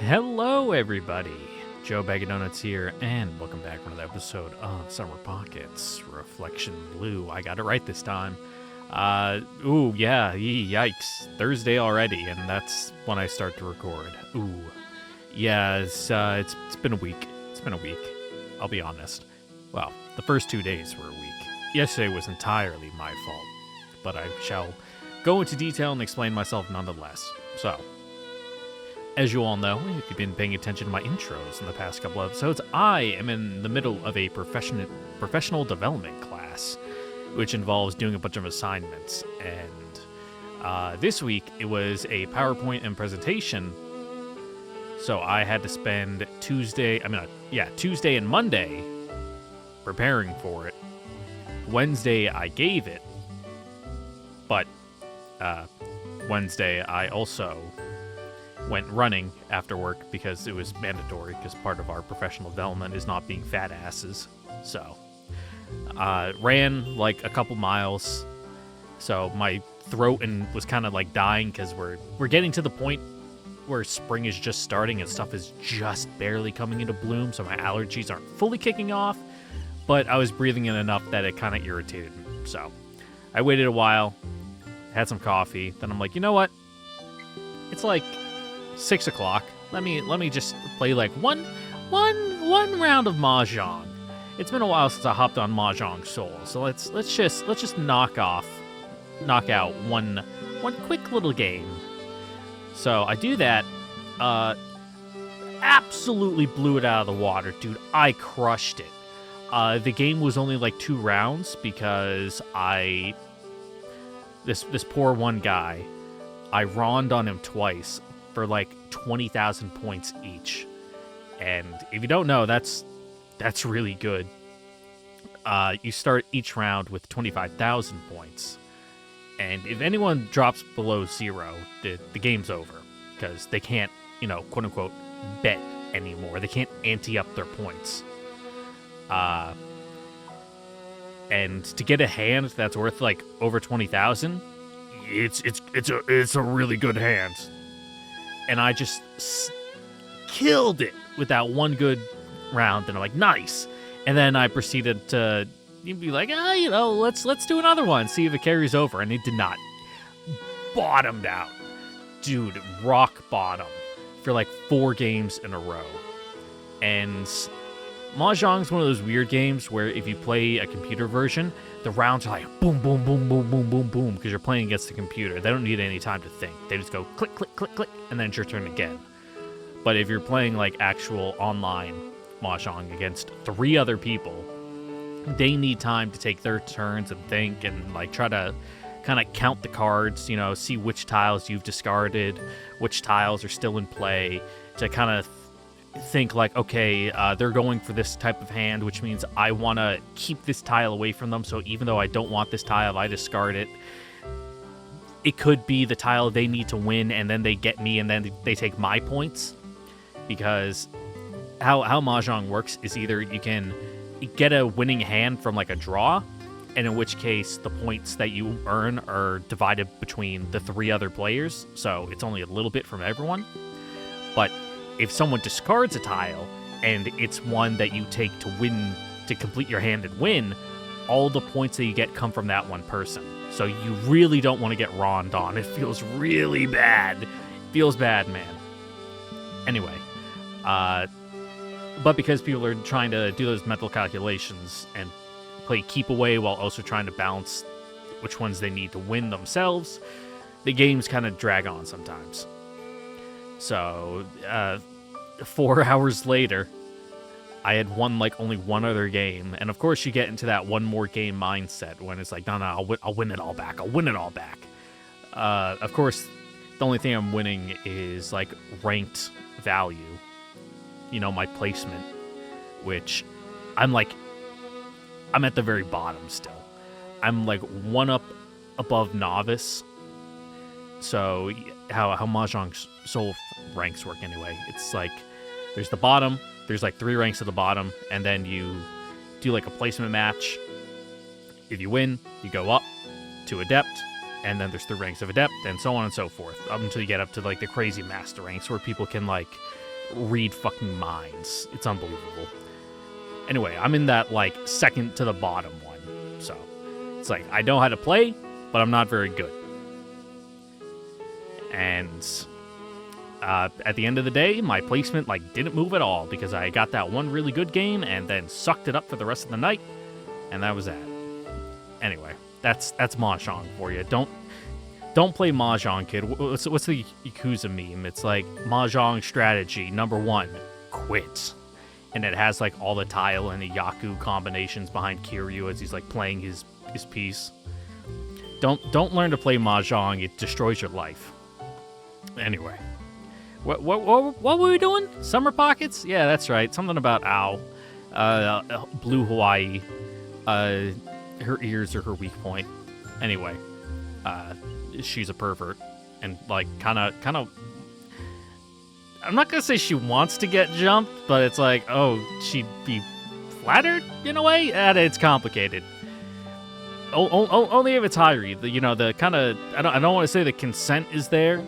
Hello, everybody. Joe Bag of Donuts here, and welcome back to another episode of Summer Pockets Reflection Blue. I got it right this time. Yikes. Thursday already, and that's when I start to record. It's been a week. It's been a week. I'll be honest. Well, the first 2 days were a week. Yesterday was entirely my fault, but I shall go into detail and explain myself nonetheless. So, as you all know, if you've been paying attention to my intros in the past couple episodes, I am in the middle of a professional development class, which involves doing a bunch of assignments. And this week, it was a PowerPoint and presentation, so I had to spend Tuesday and Monday preparing for it. Wednesday, I gave it, but Wednesday, I also went running after work because it was mandatory, because part of our professional development is not being fat asses. So, ran like a couple miles. So my throat was kind of like dying because we're getting to the point where spring is just starting and stuff is just barely coming into bloom. So my allergies aren't fully kicking off, but I was breathing in enough that it kind of irritated me. So I waited a while, had some coffee. Then I'm like, you know what? It's like 6 o'clock. Let me just play like one round of Mahjong. It's been a while since I hopped on Mahjong Soul, so let's just knock out one quick little game. So I do that. Absolutely blew it out of the water, dude. I crushed it. The game was only like 2 rounds because this poor one guy, I ronned on him twice for like 20,000 points each. And if you don't know, that's really good. You start each round with 25,000 points. And if anyone drops below 0, the game's over. Because they can't, quote unquote, bet anymore. They can't ante up their points. And to get a hand that's worth like over 20,000, it's a really good hand. And I just killed it with that one good round, and I'm like, nice. And then I proceeded to be like, let's do another one, see if it carries over, and it did not. Bottomed out, dude, rock bottom for like 4 games in a row. And Mahjong's one of those weird games where if you play a computer version, the rounds are like boom, boom, boom, boom, boom, boom, boom, because you're playing against the computer. They don't need any time to think. They just go click, click, click, click, and then it's your turn again. But if you're playing like actual online Mahjong against 3 other people, they need time to take their turns and think and like try to kind of count the cards, see which tiles you've discarded, which tiles are still in play, to kind of think like, okay, they're going for this type of hand, which means I want to keep this tile away from them. So even though I don't want this tile, I discard it. It could be the tile they need to win, and then they get me, and then they take my points. Because how Mahjong works is either you can get a winning hand from like a draw, and in which case the points that you earn are divided between the 3 other players, so it's only a little bit from everyone. But if someone discards a tile and it's one that you take to win, to complete your hand and win, all the points that you get come from that one person. So you really don't want to get ronned on. It feels really bad. It feels bad, man. Anyway, but because people are trying to do those mental calculations and play keep away while also trying to balance which ones they need to win themselves, the games kind of drag on sometimes. So, 4 hours later, I had won like only one other game. And of course you get into that one more game mindset when it's like, no, I'll win it all back. I'll win it all back. Of course, the only thing I'm winning is like ranked value. My placement, which I'm at the very bottom still. I'm like 1 up above novice. So how Mahjong Soul ranks work anyway. It's like there's the bottom, there's like 3 ranks at the bottom, and then you do like a placement match. If you win, you go up to Adept, and then there's 3 ranks of Adept, and so on and so forth, up until you get up to like the crazy master ranks where people can like read fucking minds. It's unbelievable. Anyway, I'm in that, like, second to the bottom one. So, it's like, I know how to play, but I'm not very good. And at the end of the day, my placement, like, didn't move at all because I got that one really good game and then sucked it up for the rest of the night, and that was that. Anyway, that's Mahjong for you. Don't play Mahjong, kid. What's the Yakuza meme? It's like, Mahjong strategy, number 1, quit. And it has, like, all the tile and the Yaku combinations behind Kiryu as he's, like, playing his piece. Don't learn to play Mahjong. It destroys your life. Anyway. What were we doing? Summer Pockets? Yeah, that's right. Something about ow. Blue Hawaii. Her ears are her weak point. Anyway. She's a pervert. And, like, kind of... I'm not gonna say she wants to get jumped, but it's like, oh, she'd be flattered in a way? And it's complicated. Only if it's Hairi. The kind of... I don't want to say the consent is there,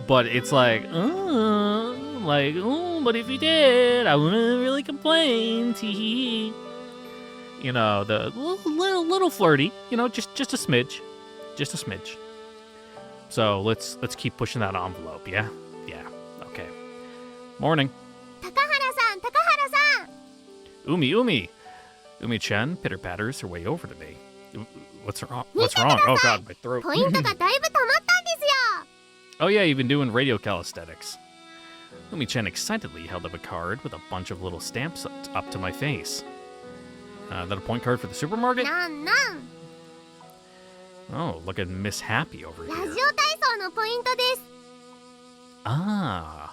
but it's like, but if you did, I wouldn't really complain. Tee. The little flirty. Just a smidge. Just a smidge. So let's keep pushing that envelope, yeah? Yeah, okay. Morning. Takahara-san! Umi. Umi-chan pitter-patters her way over to me. What's wrong? Oh god, my throat. ポイントがだいぶ溜まったんですよ Oh yeah, you've been doing radio calisthenics. Umi-chan excitedly held up a card with a bunch of little stamps up to my face. That a point card for the supermarket? なんなん Oh, look at Miss Happy over ラジオ here. 体操のポイントです Ah.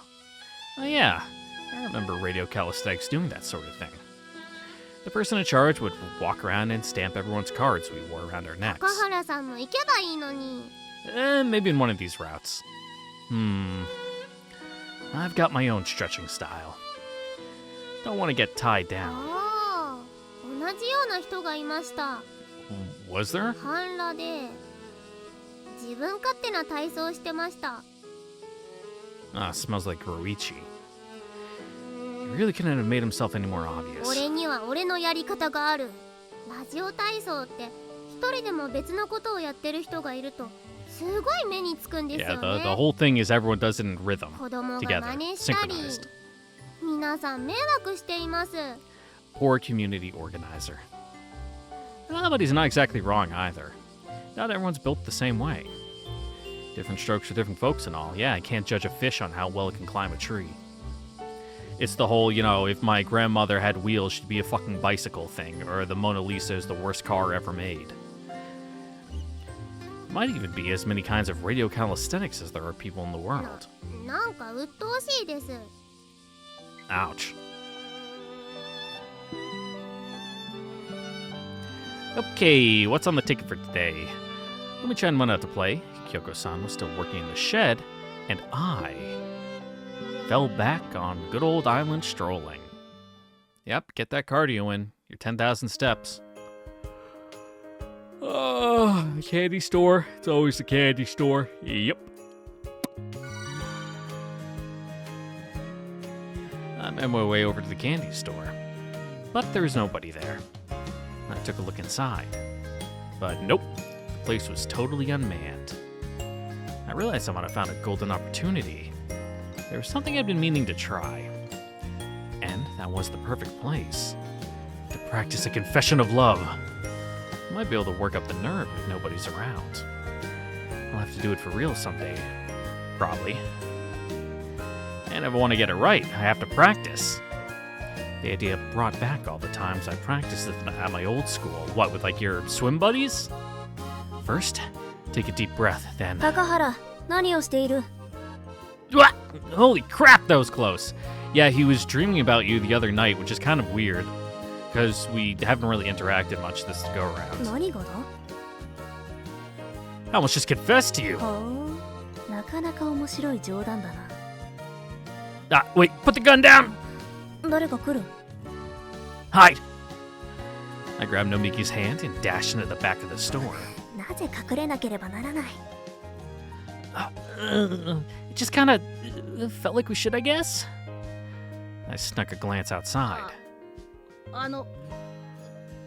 Oh yeah, I remember radio calisthenics doing that sort of thing. The person in charge would walk around and stamp everyone's cards we wore around our necks. 高原さんも行けばいいのに Maybe in one of these routes. I've got my own stretching style. Don't want to get tied down. ああ同じような人がいました Was there? 半裸で自分勝手な体操をしてました Ah, smells like Roichi. He really couldn't have made himself any more obvious. 俺には俺のやり方があるラジオ体操って一人でも別のことをやってる人がいるとすごい目につくんです Yeah, よ the ね whole thing is everyone does it in rhythm. 子供が Together. 真似したり Synchronized. 皆さん迷惑しています Poor community organizer. But he's not exactly wrong either. Not everyone's built the same way. Different strokes for different folks and all. Yeah, I can't judge a fish on how well it can climb a tree. It's the whole, if my grandmother had wheels, she'd be a fucking bicycle thing, or the Mona Lisa is the worst car ever made. Might even be as many kinds of radio calisthenics as there are people in the world. なんか鬱陶しいです Ouch. Okay, what's on the ticket for today? Umi-chan went out to play. Kyoko-san was still working in the shed, and I fell back on good old island strolling. Yep, get that cardio in. Your 10,000 steps. Oh, the candy store. It's always the candy store. Yep. I made my way over to the candy store, but there was nobody there. I took a look inside, but nope, the place was totally unmanned. I realized I might have found a golden opportunity. There was something I'd been meaning to try, and that was the perfect place to practice a confession of love. I might be able to work up the nerve if nobody's around. I'll have to do it for real someday, probably. And if I want to get it right, I have to practice. The idea brought back all the times I practiced at my old school. What, with like your swim buddies? First, take a deep breath, then... 高原何をしている What? Holy crap, that was close. Yeah, he was dreaming about you the other night, which is kind of weird, because we haven't really interacted much this go around. 何がだ I almost just confessed to you. ほうなかなか面白い冗談だな Ah, wait, put the gun down! 誰が来る Hide! I grabbed Nomiki's hand and dashed into the back of the store. なぜ隠れなければならない It just kind of felt like we should, I guess. I snuck a glance outside.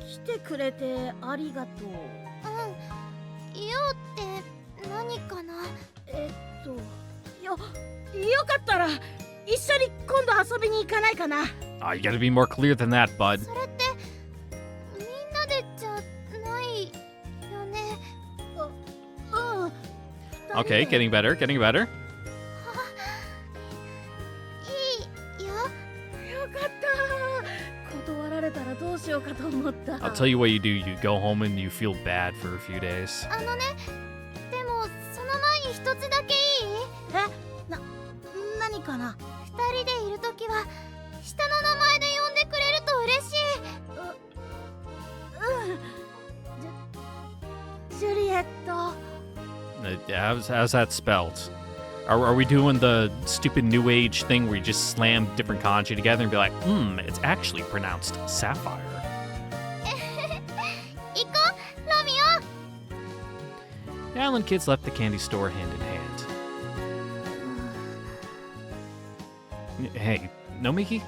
来てくれてありがとう。用って何かな。よかったら一緒に今度遊びに行かないかな。 Oh, you gotta be more clear than that, bud. それってみんなでじゃないよね。Okay, getting better, getting better. いいよ。よかった。断られたらどうしようかと思った。 I'll tell you what you do. You go home and you feel bad for a few days. でもその前に一つだけいい？何かな。二人でいるときは下の名前で呼んでくれると嬉しい。ジュリエット。How's that spelled? Are we doing the stupid new age thing where you just slam different kanji together and be like, it's actually pronounced sapphire? 行こう、ロミオ。 The island kids left the candy store hand in hand. Hey, Nomiki?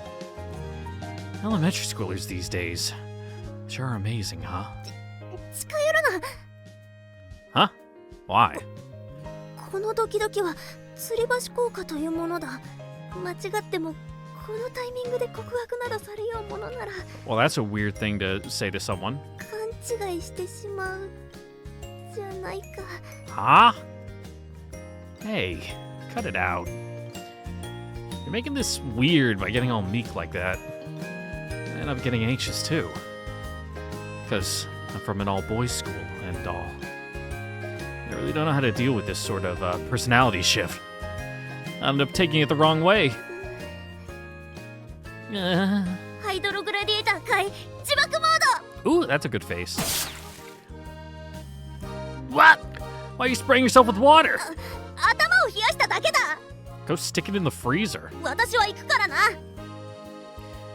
Elementary schoolers these days sure are amazing, huh? 近寄るな。 Huh? Why? このドキドキは吊り橋効果というものだ。間違ってもこのタイミングで告白などされようものなら Well, that's a weird thing to say to someone. 勘違いしてしまうじゃないか。 Huh? Hey, cut it out. You're making this weird by getting all meek like that. And I'm getting anxious too. Because I'm from an all-boys school and all. I really don't know how to deal with this sort of personality shift. I ended up taking it the wrong way. ハイドログラディエーター開自爆モード。 Ooh, that's a good face. What? Why are you spraying yourself with water? 頭を冷やしただけだ。 Go stick it in the freezer. 私は行くからな。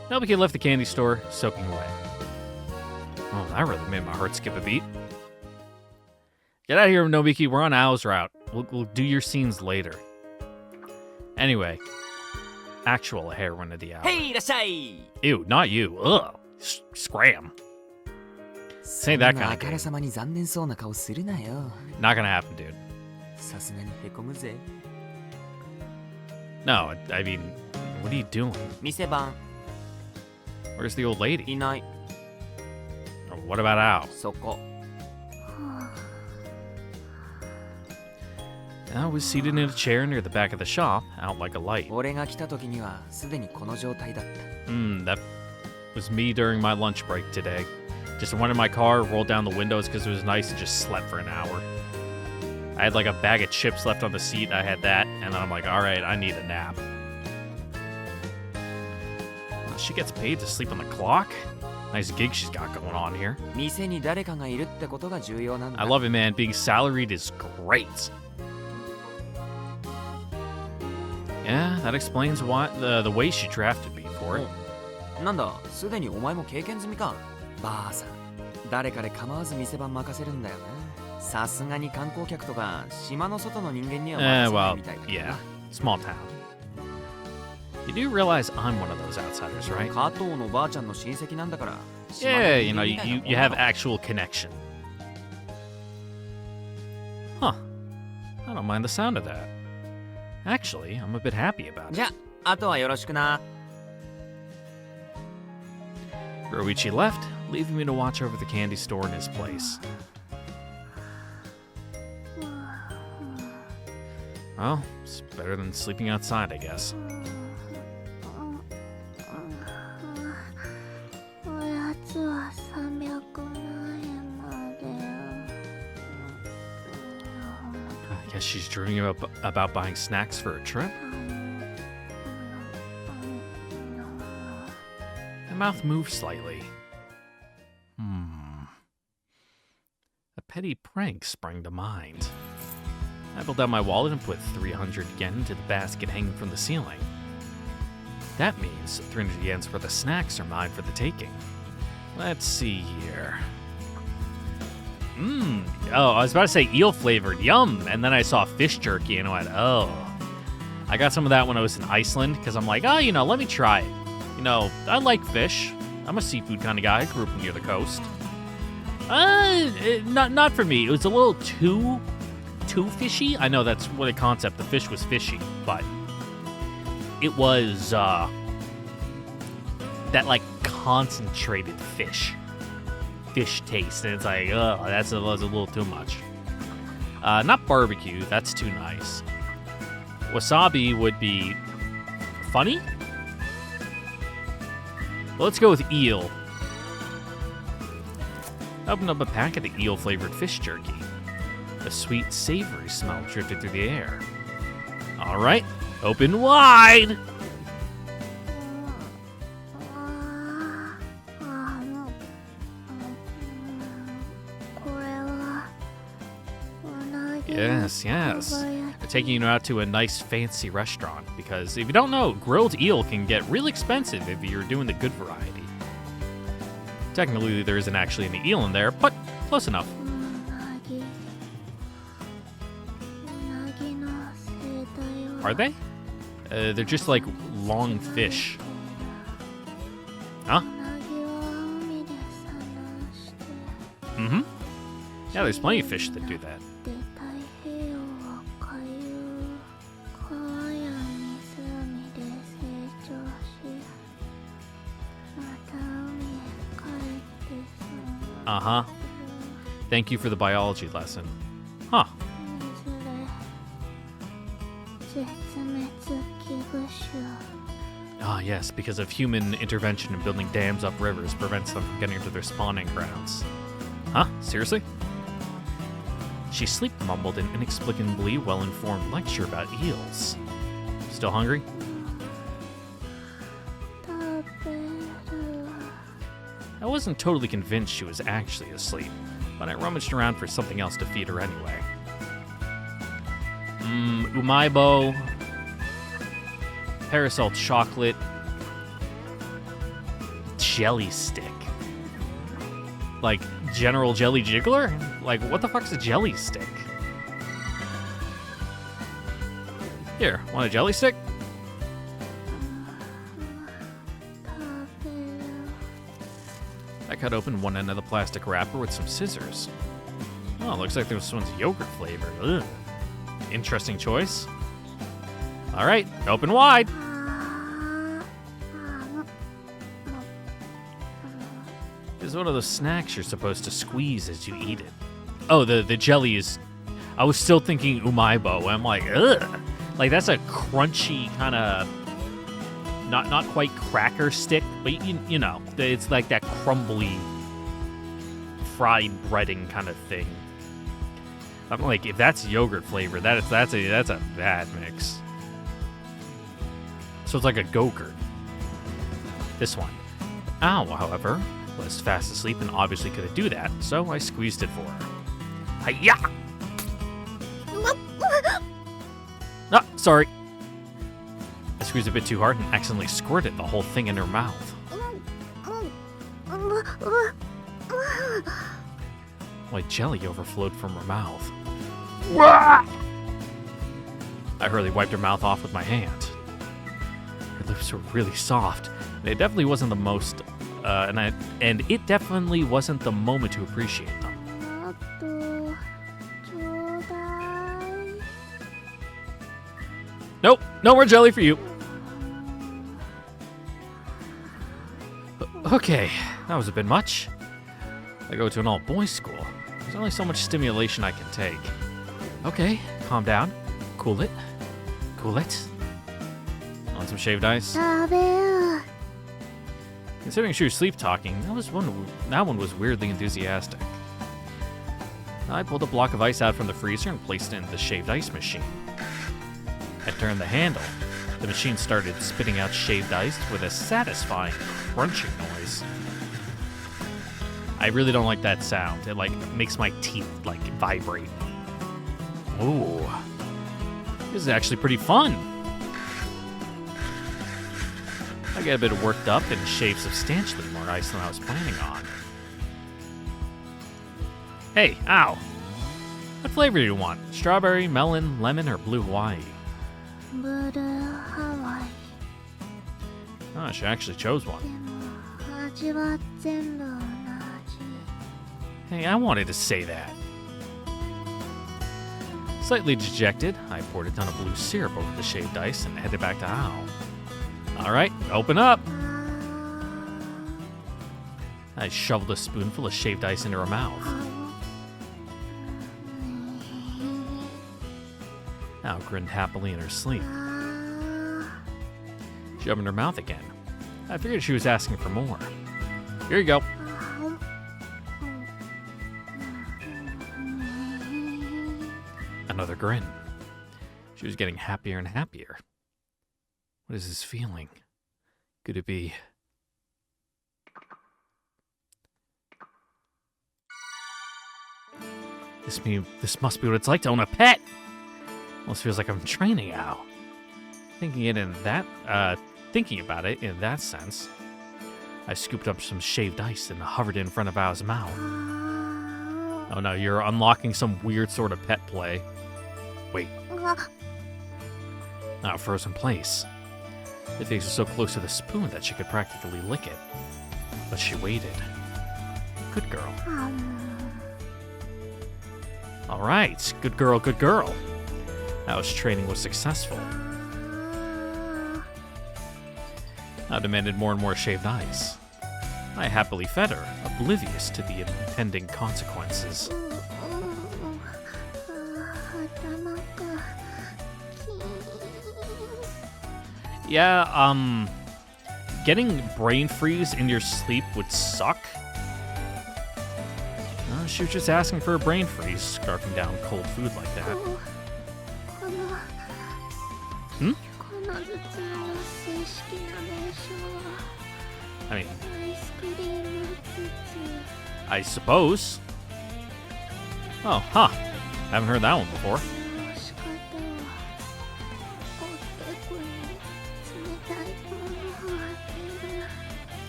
Nobiki left the candy store, soaking wet. Oh, that really made my heart skip a beat. Get out of here, Nobiki. We're on Ao's route. We'll do your scenes later. Anyway, actual heroine of the hour. へいいらっしゃい。 Ew, not you. Ugh. Scram. そ Say ん that な kind あ of から game. さまに残念そうな顔するなよ。 Not gonna happen, dude. さすがにへこむぜ。 No, I mean, what are you doing? 店番 Where's the old lady? いない。 Oh, what about Ao? そこ。 Ao was seated in a chair near the back of the shop, out like a light. 俺が来た時にはすでにこの状態だった。 That was me during my lunch break today. Just went in my car, rolled down the windows because it was nice, and just slept for an hour. I had like a bag of chips left on the seat. I had that, and then I'm like, all right, I need a nap. She gets paid to sleep on the clock? Nice gig she's got going on here. 店に誰かがいるってことが重要なんだ。 I love it, man. Being salaried is great. Yeah, that explains why the way she drafted me for it. なんだ、すでにお前も経験済みか。ばあさん、誰かで構わず店番任せるんだよな。さすがに観光客とか島の外の人間には任せない Well, みたいだけど yeah. な。 Small town. You do realize I'm one of those outsiders, right? 加藤のばあちゃんの親戚なんだから。 Yeah, you 島 know, の人間みたいな you もんだ have ろ actual connection. Huh. I don't mind the sound of that. Actually, I'm a bit happy about it. じゃあ、あとはよろしくな。 Roichi left, leaving me to watch over the candy store in his place. Well, it's better than sleeping outside, I guess. おやつは300万円まで。 I guess she's dreaming about buying snacks for a trip. My mouth moved slightly. A petty prank sprang to mind. I pulled out my wallet and put 300 yen into the basket hanging from the ceiling. That means 300 yen's for the snacks are mine for the taking. Let's see here. Oh, I was about to say eel flavored. Yum. And then I saw fish jerky and I went, oh. I got some of that when I was in Iceland because I'm like, oh, let me try it. You know, I like fish. I'm a seafood kind of guy. I grew up near the coast. Not for me. It was a little too fishy. I know that's what a concept. The fish was fishy, but it was that like concentrated fish taste, and it's like, oh, that was a little too much. Not barbecue. That's too nice. Wasabi would be funny. Well, let's go with eel. Open up a packet of eel-flavored fish jerky. A sweet, savory smell drifted through the air. All right, open wide. Yes. They're taking you out to a nice, fancy restaurant because if you don't know, grilled eel can get real expensive if you're doing the good variety. Technically, there isn't actually any eel in there, but close enough. Are they? They're just like long fish. Huh? Mm-hmm. Yeah, there's plenty of fish that do that. Uh-huh. Thank you for the biology lesson. Huh. Ah, yes, because of human intervention in building dams up rivers prevents them from getting to their spawning grounds. Huh? Seriously? She sleep mumbled an inexplicably well-informed lecture about eels. Still hungry? I wasn't totally convinced she was actually asleep, but I rummaged around for something else to feed her anyway. Umaibo, parasol chocolate, jelly stick. Like General Jelly Jiggler? Like, what the fuck's a jelly stick? Here, want a jelly stick? I cut open one end of the plastic wrapper with some scissors. Oh, looks like this one's yogurt flavored. Ugh. Interesting choice. All right, open wide. This is one of those snacks you're supposed to squeeze as you eat it. Oh, the jelly is... I was still thinking umaibo. I'm like, ugh. Like, that's a crunchy kind of... Not quite cracker stick, but you know, it's like that crumbly fried breading kind of thing. I'm like, if that's yogurt flavor, that's a bad mix. So it's like a Go-Gurt. This one. Ow, however, was fast asleep and obviously couldn't do that, so I squeezed it for her. Hi-ya! Ah, sorry. I squeezed a bit too hard and accidentally squirted the whole thing in her mouth. White jelly overflowed from her mouth. I hurriedly wiped her mouth off with my hand. Her lips were really soft, and it definitely wasn't the most, and it definitely wasn't the moment to appreciate them. Nope, no more jelly for you. Okay, that was a bit much. I go to an all-boys school. There's only so much stimulation I can take. Okay, calm down. Cool it. Cool it. Want some shaved ice? Considering she was sleep-talking, that one was weirdly enthusiastic. I pulled a block of ice out from the freezer and placed it in the shaved ice machine. I turned the handle. The machine started spitting out shaved ice with a satisfying crunching noise. I really don't like that sound. It makes my teeth vibrate. Ooh. This is actually pretty fun. I get a bit worked up and shaved substantially more ice than I was planning on. Hey, ow. What flavor do you want? Strawberry, melon, lemon, or blue Hawaii? Oh, she actually chose one. でも味は全部同じ。 Hey, I wanted to say that. Slightly dejected, I poured a ton of blue syrup over the shaved ice and headed back to Ao. Alright, open up! I shoveled a spoonful of shaved ice into her mouth. Ao grinned happily in her sleep. She opened her mouth again. I figured she was asking for more. Here you go. Another grin. She was getting happier and happier. What is this feeling? Could it be... This must be what it's like to own a pet! Almost feels like I'm training Ao. Thinking about it in that sense, I scooped up some shaved ice and hovered it in front of Ao's mouth. Oh no, you're unlocking some weird sort of pet play. Wait. Now it froze in place. The face was so close to the spoon that she could practically lick it. But she waited. Good girl. Alright, good girl, good girl. Ao's training was successful. Ao demanded more and more shaved ice. I happily fed her, oblivious to the impending consequences. Yeah, getting brain freeze in your sleep would suck. She was just asking for a brain freeze, scarfing down cold food like that. Hmm? I mean, I suppose. Oh, huh. Haven't heard that one before.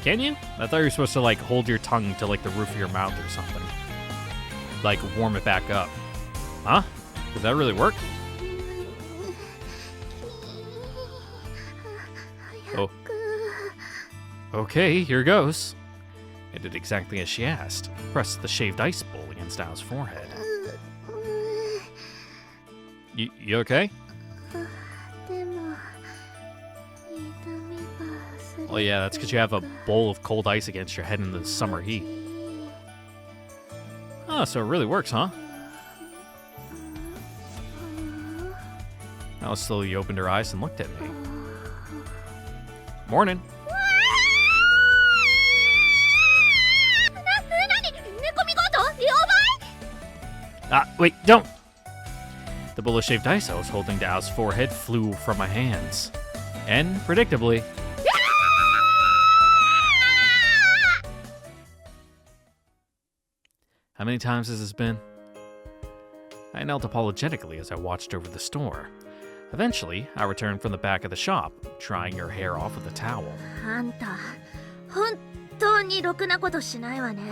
Can you? I thought you were supposed to, like, hold your tongue to, like, the roof of your mouth or something. Like, warm it back up. Huh? Does that really work? Oh. Okay, here goes. It did exactly as she asked. Pressed the shaved ice bowl against Ao's forehead. You okay? Oh yeah, that's because you have a bowl of cold ice against your head in the summer heat. Oh, so it really works, huh? Ao slowly opened her eyes and looked at me. Morning. Wait, don't! The bowl of shaved ice I was holding to Ao's forehead flew from my hands. And, predictably... How many times has this been? I knelt apologetically as I watched over the store. Eventually, I returned from the back of the shop, drying her hair off with a towel. あんた、本当にろくなことしないわね。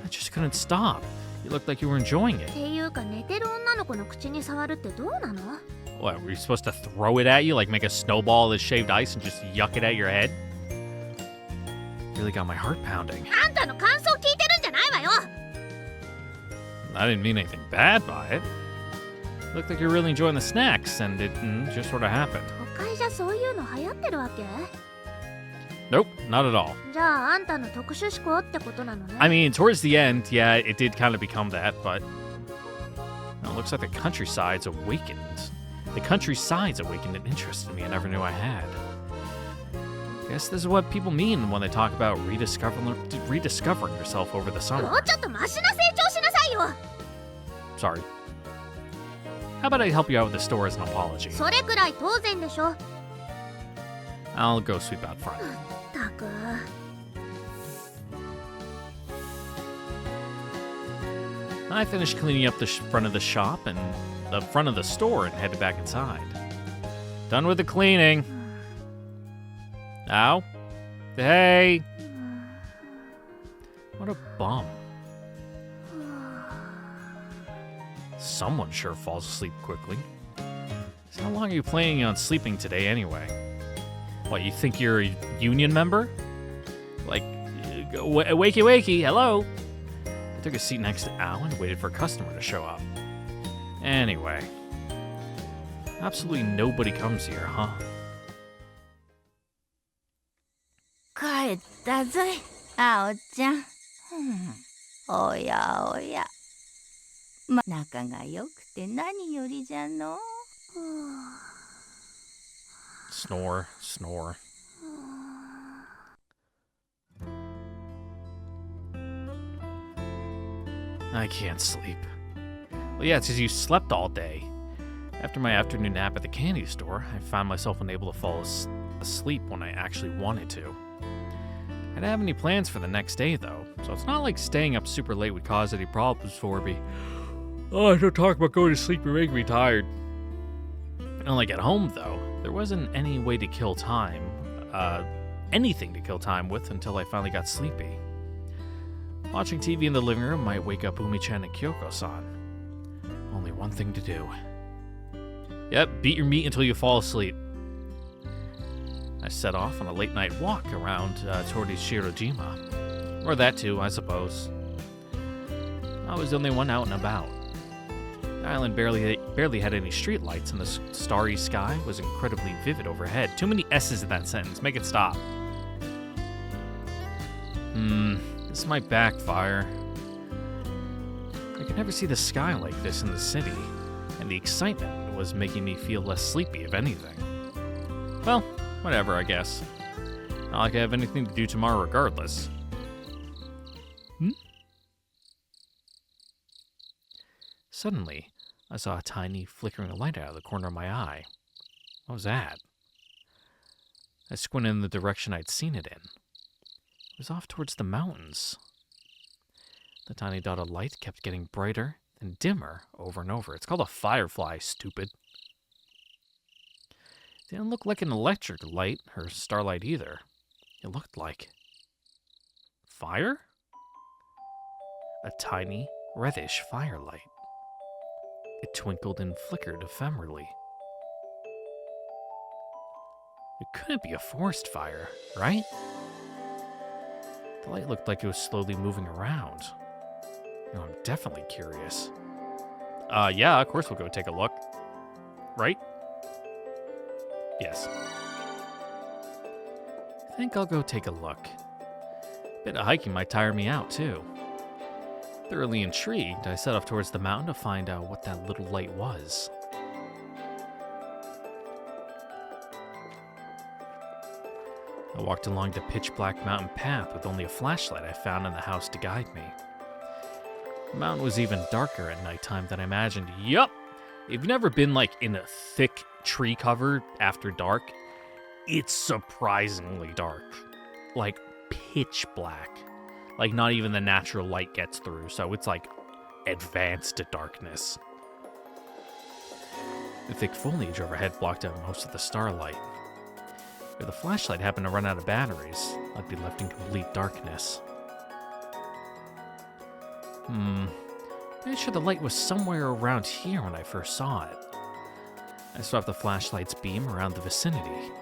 I just couldn't stop. You looked like you were enjoying it. っていうか寝てる女の子の口に触るってどうなの？ What, were you supposed to throw it at you, like make a snowball of shaved ice and just yuck it at your head? Really got my heart pounding. あんたの感想聞いてるんじゃないわよ。 I didn't mean anything bad by it. Looked like you're really enjoying the snacks, and it just sort of happened. 都会じゃそういうの流行ってるわけ？ Nope, not at all. じゃああんたの特殊思考ってことなのね。 I mean, towards the end, yeah, it did kind of become that, but it looks like the countryside's awakened. The countryside's awakened an interest in me I never knew I had. Guess this is what people mean when they talk about rediscovering yourself over the も summer. うちょっとマシな成長しなさいよ。 Sorry. How about I help you out with the store as an apology? それくらい当然でしょ。 I'll go sweep out front. たく。 I finished cleaning up the front of the shop and the front of the store and headed back inside. Done with the cleaning. Ow. Hey. What a bum. Someone sure falls asleep quickly. So how long are you planning on sleeping today anyway? What, you think you're a union member? Like, wakey wakey, hello? I took a seat next to Al and waited for a customer to show up. Anyway, absolutely nobody comes here, huh? 帰ったぞい、あおちゃん。おやおや。仲が良くて何よりじゃの。Snore, snore. I can't sleep. Well, yeah, it's because you slept all day. After my afternoon nap at the candy store, I found myself unable to fall asleep when I actually wanted to. I didn't have any plans for the next day, though, so it's not like staying up super late would cause any problems for me. Oh, don't talk about going to sleep, you're making me tired. Unlike at home, though, there wasn't any way to kill time, anything to kill time with until I finally got sleepy. Watching TV in the living room might wake up Umi-chan and Kyoko-san. Only one thing to do. Yep, beat your meat until you fall asleep. I set off on a late-night walk around toward Shirojima. Or that too, I suppose. I was the only one out and about. The island barely had any streetlights, and the starry sky was incredibly vivid overhead. Too many S's in that sentence. Make it stop. This might backfire. I could never see the sky like this in the city, and the excitement was making me feel less sleepy, if anything. Well, whatever, I guess. Not like I have anything to do tomorrow regardless. Suddenly, I saw a tiny flickering light out of the corner of my eye. What was that? I squinted in the direction I'd seen it in. It was off towards the mountains. The tiny dot of light kept getting brighter and dimmer over and over. It's called a firefly, stupid. It didn't look like an electric light or starlight either. It looked like fire? A tiny, reddish firelight. It twinkled and flickered ephemerally. It couldn't be a forest fire, right? The light looked like it was slowly moving around. Now I'm definitely curious. Yeah, of course we'll go take a look. Right? Yes. I think I'll go take a look. A bit of hiking might tire me out, too. Thoroughly intrigued, I set off towards the mountain to find out what that little light was. I walked along the pitch-black mountain path with only a flashlight I found in the house to guide me. The mountain was even darker at nighttime than I imagined. Yup! If you've never been, like, in a thick tree cover after dark, it's surprisingly dark. Like, pitch black. Like, not even the natural light gets through, so it's, like, advanced darkness. The thick foliage overhead blocked out most of the starlight. If the flashlight happened to run out of batteries, I'd be left in complete darkness. Pretty sure the light was somewhere around here when I first saw it. I swept the flashlight's beam around the vicinity.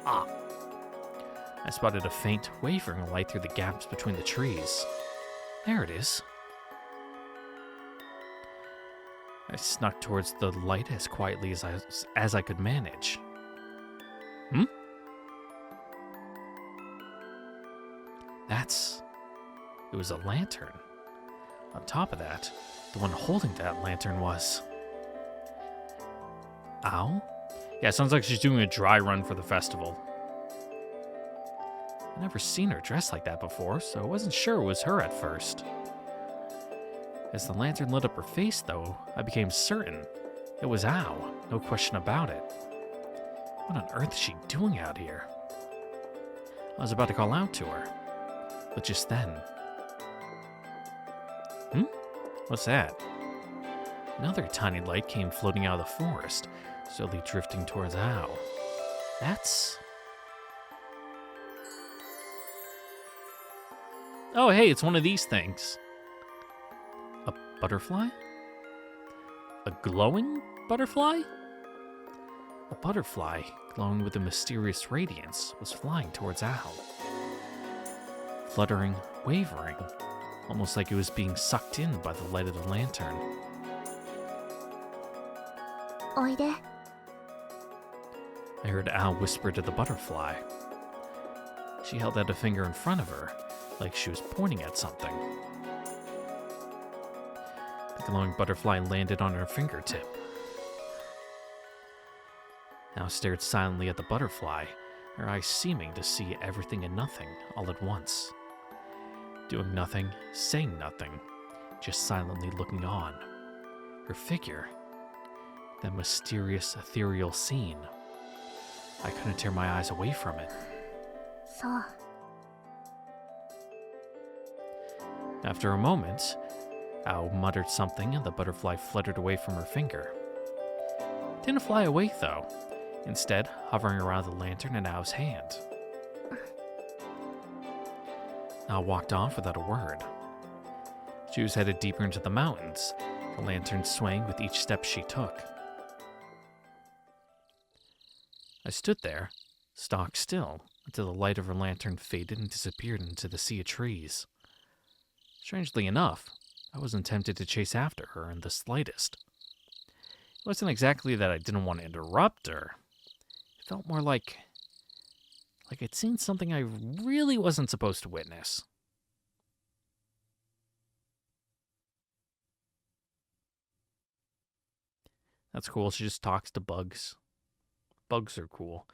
I spotted a faint, wavering light through the gaps between the trees. There it is. I snuck towards the light as quietly as I could manage. It was a lantern. On top of that, the one holding that lantern was... Owl? Yeah, it sounds like she's doing a dry run for the festival. I've never seen her dressed like that before, so I wasn't sure it was her at first. As the lantern lit up her face, though, I became certain it was Owl, no question about it. What on earth is she doing out here? I was about to call out to her, but just then... What's that? Another tiny light came floating out of the forest, slowly drifting towards Owl. That's... Oh, hey, it's one of these things. A butterfly? A glowing butterfly? A butterfly glowing with a mysterious radiance, was flying towards Al. Fluttering, wavering, almost like it was being sucked in by the light of the lantern. おいで。 I heard Al whisper to the butterfly. She held out a finger in front of her, like she was pointing at something. The glowing butterfly landed on her fingertip. Al stared silently at the butterfly, her eyes seeming to see everything and nothing all at once. Doing nothing, saying nothing, just silently looking on. Her figure, that mysterious, ethereal scene. I couldn't tear my eyes away from it. そう。 After a moment, Ao muttered something and the butterfly fluttered away from her finger. It didn't fly away though, instead hovering around the lantern in Ao's hand. Ao walked off without a word. She was headed deeper into the mountains, the lantern swaying with each step she took. I stood there, stock still, until the light of her lantern faded and disappeared into the sea of trees. Strangely enough, I wasn't tempted to chase after her in the slightest. It wasn't exactly that I didn't want to interrupt her. It felt more like I'd seen something I really wasn't supposed to witness. That's cool, she just talks to bugs. Bugs are cool.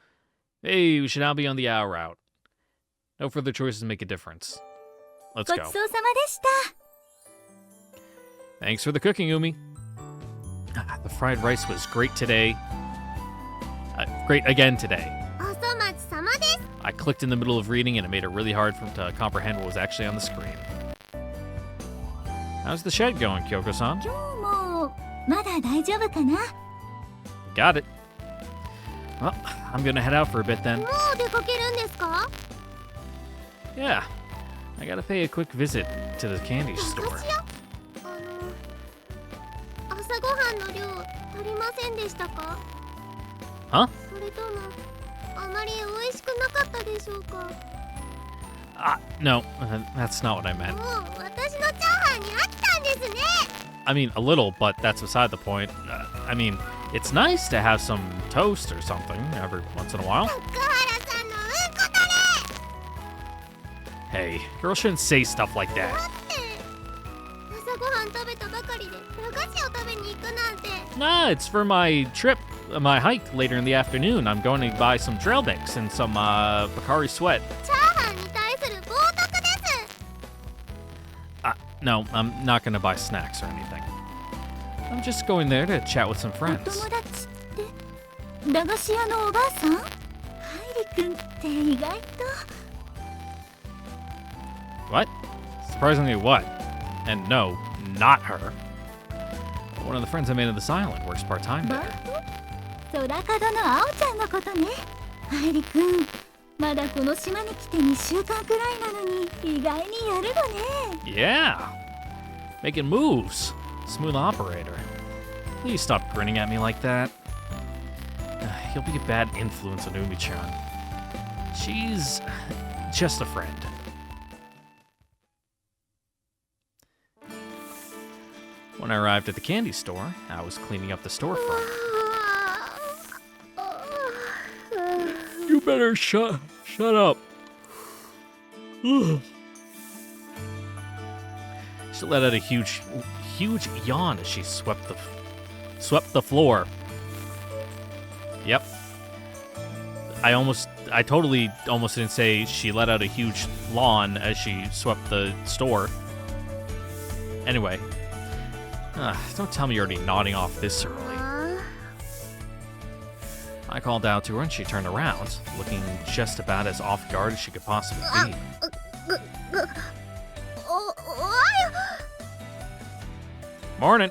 Hey, we should now be on the Ao route. No further choices make a difference. Let's ご go. ちそうさまでした。 Thanks for the cooking, Umi. The fried rice was great today. Great again today. お粗末様です。 I clicked in the middle of reading and it made it really hard for him to comprehend what was actually on the screen. How's the shed going, Kyoko-san? 今日もまだ大丈夫かな？ Got it. Well, I'm gonna head out for a bit then. もう出かけるんですか？ Yeah, I gotta pay a quick visit to the candy 駄 store. 菓子屋？朝ごはんの量足りませんでしたか？ Huh? それともあまり美味しくなかったでしょうか？ No, that's not what I meant. もう私のチャーハンに飽きたんですね。 I mean, a little, but that's beside the point. I mean, it's nice to have some toast or something every once in a while. 高原さんのうんこだ Hey, girls shouldn't say stuff like that. れ。朝ごはん食べたばかりで駄菓子を食べに行くなんて。 Nah, it's for my trip, my hike later in the afternoon. I'm going to buy some trail mix and some Bakari sweat. チャーハンに対する冒涜です。 No, I'm not going to buy snacks or anything. I'm just going there to chat with some お friends. 友達って駄菓子屋のおばあさん？ハイリ君って意外と。 What? Surprisingly, what? And no, not her. One of the friends I made on this island works part-time バ there. ート？空門のあおちゃんのことね。ハイリ君、まだこの島に来て2週間くらいなのに意外にやるのね。 Yeah. Making moves. Smooth operator. Please stop grinning at me like that. He'll be a bad influence on Umi-chan. She's just a friend. When I arrived at the candy store, I was cleaning up the storefront. You better shut up. She let out a huge yawn as she swept the floor. Yep. I totally almost didn't say she let out a huge yawn as she swept the store. Anyway, don't tell me you're already nodding off this early. I called out to her and she turned around, looking just about as off guard as she could possibly be. おはよ Morning.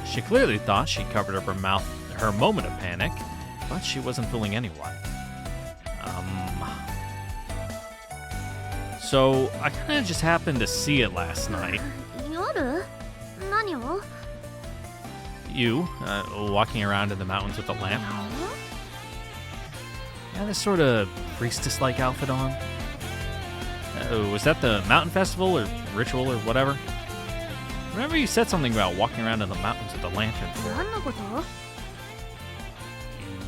She clearly thought she covered up her moment of panic, but she wasn't fooling anyone. So I kind of just happened to see it last night. 夜？何を？ You, walking around in the mountains with a lamp. had this sort of priestess-like outfit on. Was that the mountain festival or ritual or whatever? Remember you said something about walking around in the mountains with the lantern. 何のこと？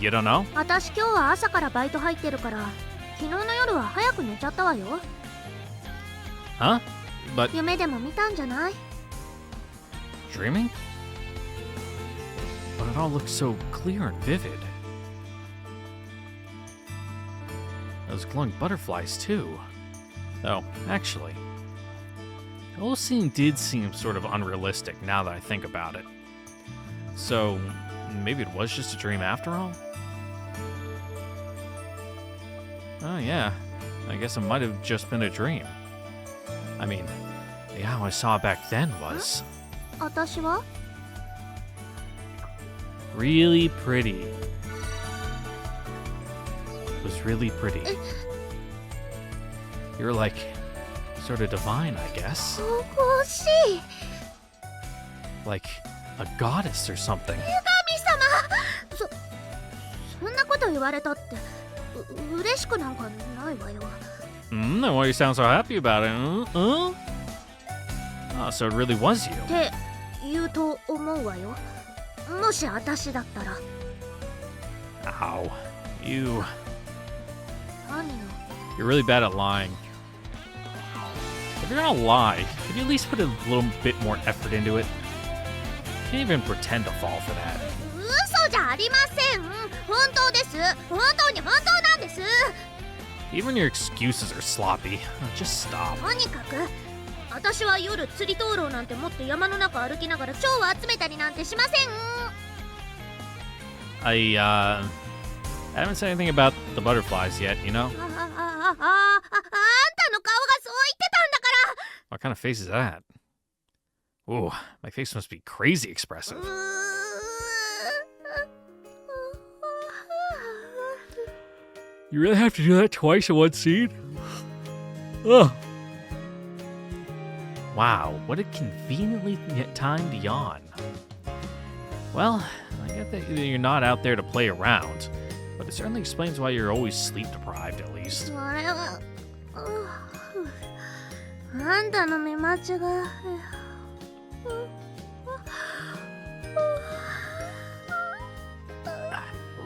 You don't know? 私今日は朝からバイト入ってるから昨日の夜は早く寝ちゃったわよ。 Huh? But 夢でも見たんじゃない？ dreaming? But it all looks so clear and vivid. Those glowing butterflies too. Though, actually, the whole scene did seem sort of unrealistic now that I think about it. So, maybe it was just a dream after all? Oh yeah, I guess it might have just been a dream. I mean, the owl I saw back then was 私は？ really pretty. It was really pretty. You're like, sort of divine, I guess. 惜しい。 Like a goddess or something. 神様。そんなこと言われたって嬉しくなんかないわよ。 Then why you sound so happy about it? Oh, so it really was you. って言うと思うわよ。もし私だったら。 Ow. You. 何よ。 You're really bad at lying. If you're gonna lie, could you at least put a little bit more effort into it? You can't even pretend to fall for that. 嘘じゃありません。本当です。本当に本当なんです。 Even your excuses are sloppy. Just stop. とにかく私は夜釣り灯籠なんて持って山の中歩きながら蝶を集めたりなんてしません。 I haven't said anything about the butterflies yet, you know? あんたの顔がそう言ってたんだから。 What kind of face is that? Ooh, my face must be crazy expressive. You really have to do that twice in one scene? Ugh. Wow, what a conveniently timed yawn. Well, I get that you're not out there to play around, but it certainly explains why you're always sleep deprived, at least. それはあんたの見間違い。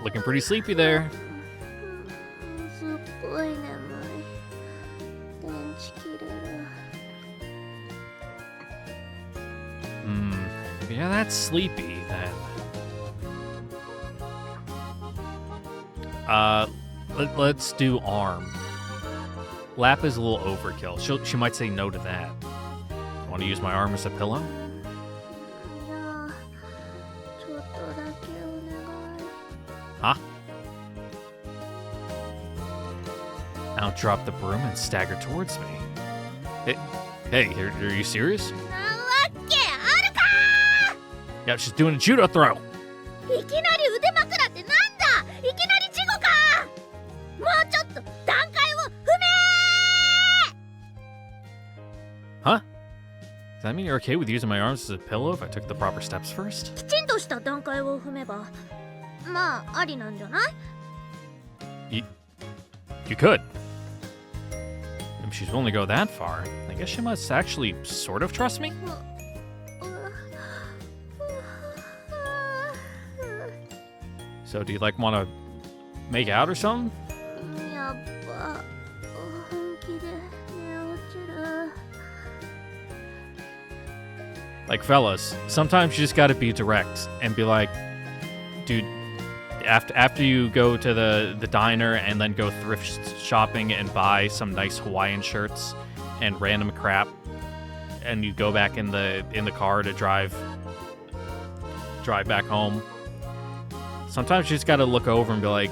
Looking pretty sleepy there. すっごい眠い。電池切れる。 If you're that sleepy, then let's do arm. Lap is a little overkill. She might say no to that. Want to use my arm as a pillow? いやちょっとだけお願い。 Huh? Now drop the broom and stagger towards me. Hey, are you serious? なわけあるか Yeah, she's doing a judo throw. ー。いきなり腕枕ってなんだ。いきなり事故か。もうちょっと段階を踏め Huh? Does that mean you're okay with using my arms as a pillow if I took the proper steps first? きちんとした段階を踏めばまあありなんじゃない？ You could. If she's willing to go that far, I guess she must actually sort of trust me? So do you like want to make out or something? やっぱ本気で寝落ちる。 Like fellas, sometimes you just gotta be direct and be like, dude, after you go to the diner and then go thrift shopping and buy some nice Hawaiian shirts and random crap, and you go back in the car to drive back home. Sometimes you just gotta look over and be like,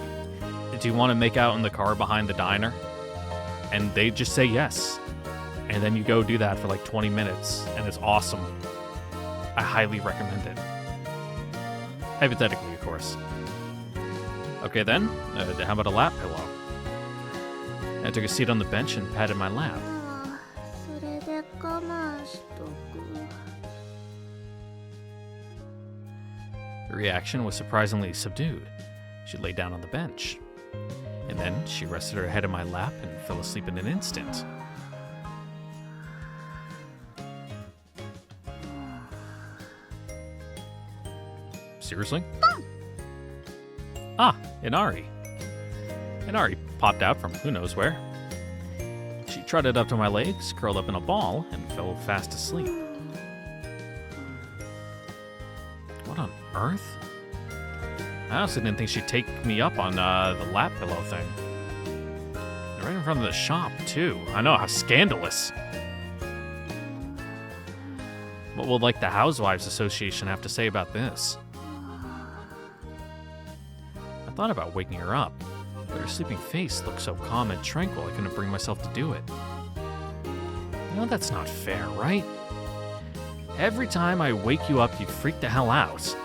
do you want to make out in the car behind the diner? And they just say yes. And then you go do that for like 20 minutes, and it's awesome. I highly recommend it. Hypothetically, of course. Okay then, how about a lap pillow? I took a seat on the bench and patted my lap. それで我慢しとく。 Her reaction was surprisingly subdued. She lay down on the bench. And then she rested her head in my lap and fell asleep in an instant. Seriously? Ah, Inari. Inari popped out from who knows where. She trotted up to my legs, curled up in a ball, and fell fast asleep. What on earth? I honestly didn't think she'd take me up on the lap pillow thing. And right in front of the shop, too. I know, how scandalous. What will, like, the Housewives Association have to say about this? I thought about waking her up, but her sleeping face looked so calm and tranquil I couldn't bring myself to do it. You know, that's not fair, right? Every time I wake you up, you freak the hell out.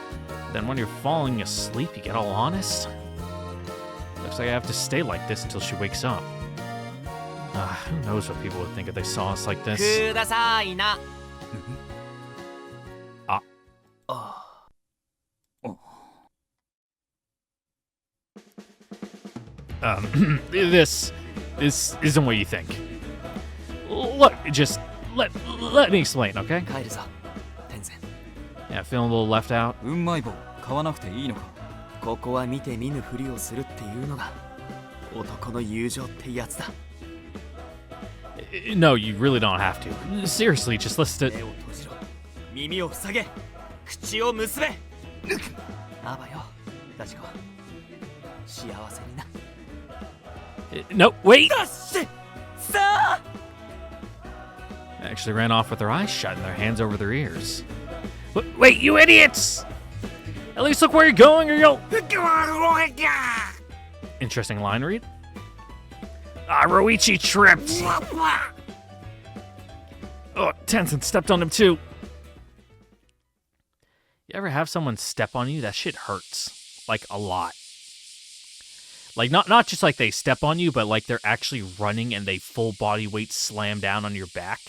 Then when you're falling asleep, you get all honest. Looks like I have to stay like this until she wakes up. Who knows what people would think if they saw us like this. くださいな。This isn't what you think. Look, just let me explain, okay? 帰るぞ、天然。 Yeah, feeling a little left out. うんまい棒買わなくていいのか。ここは見て見ぬふりをするっていうのが男の友情ってやつだ。 No, you really don't have to. Seriously, just listen 目 to... を閉じろ、耳を塞げ、口を結べ。あばよ、ラジコ。幸せにな。 No, wait! だっしさあ Actually ran off with their eyes shut and their hands over their ears. Wait, you idiots! At least look where you're going or you'll... Interesting line read. Roichi tripped! Oh, Tenzin stepped on him too. You ever have someone step on you? That shit hurts. Like, a lot. Like, not just like they step on you, but like they're actually running and they full body weight slam down on your back.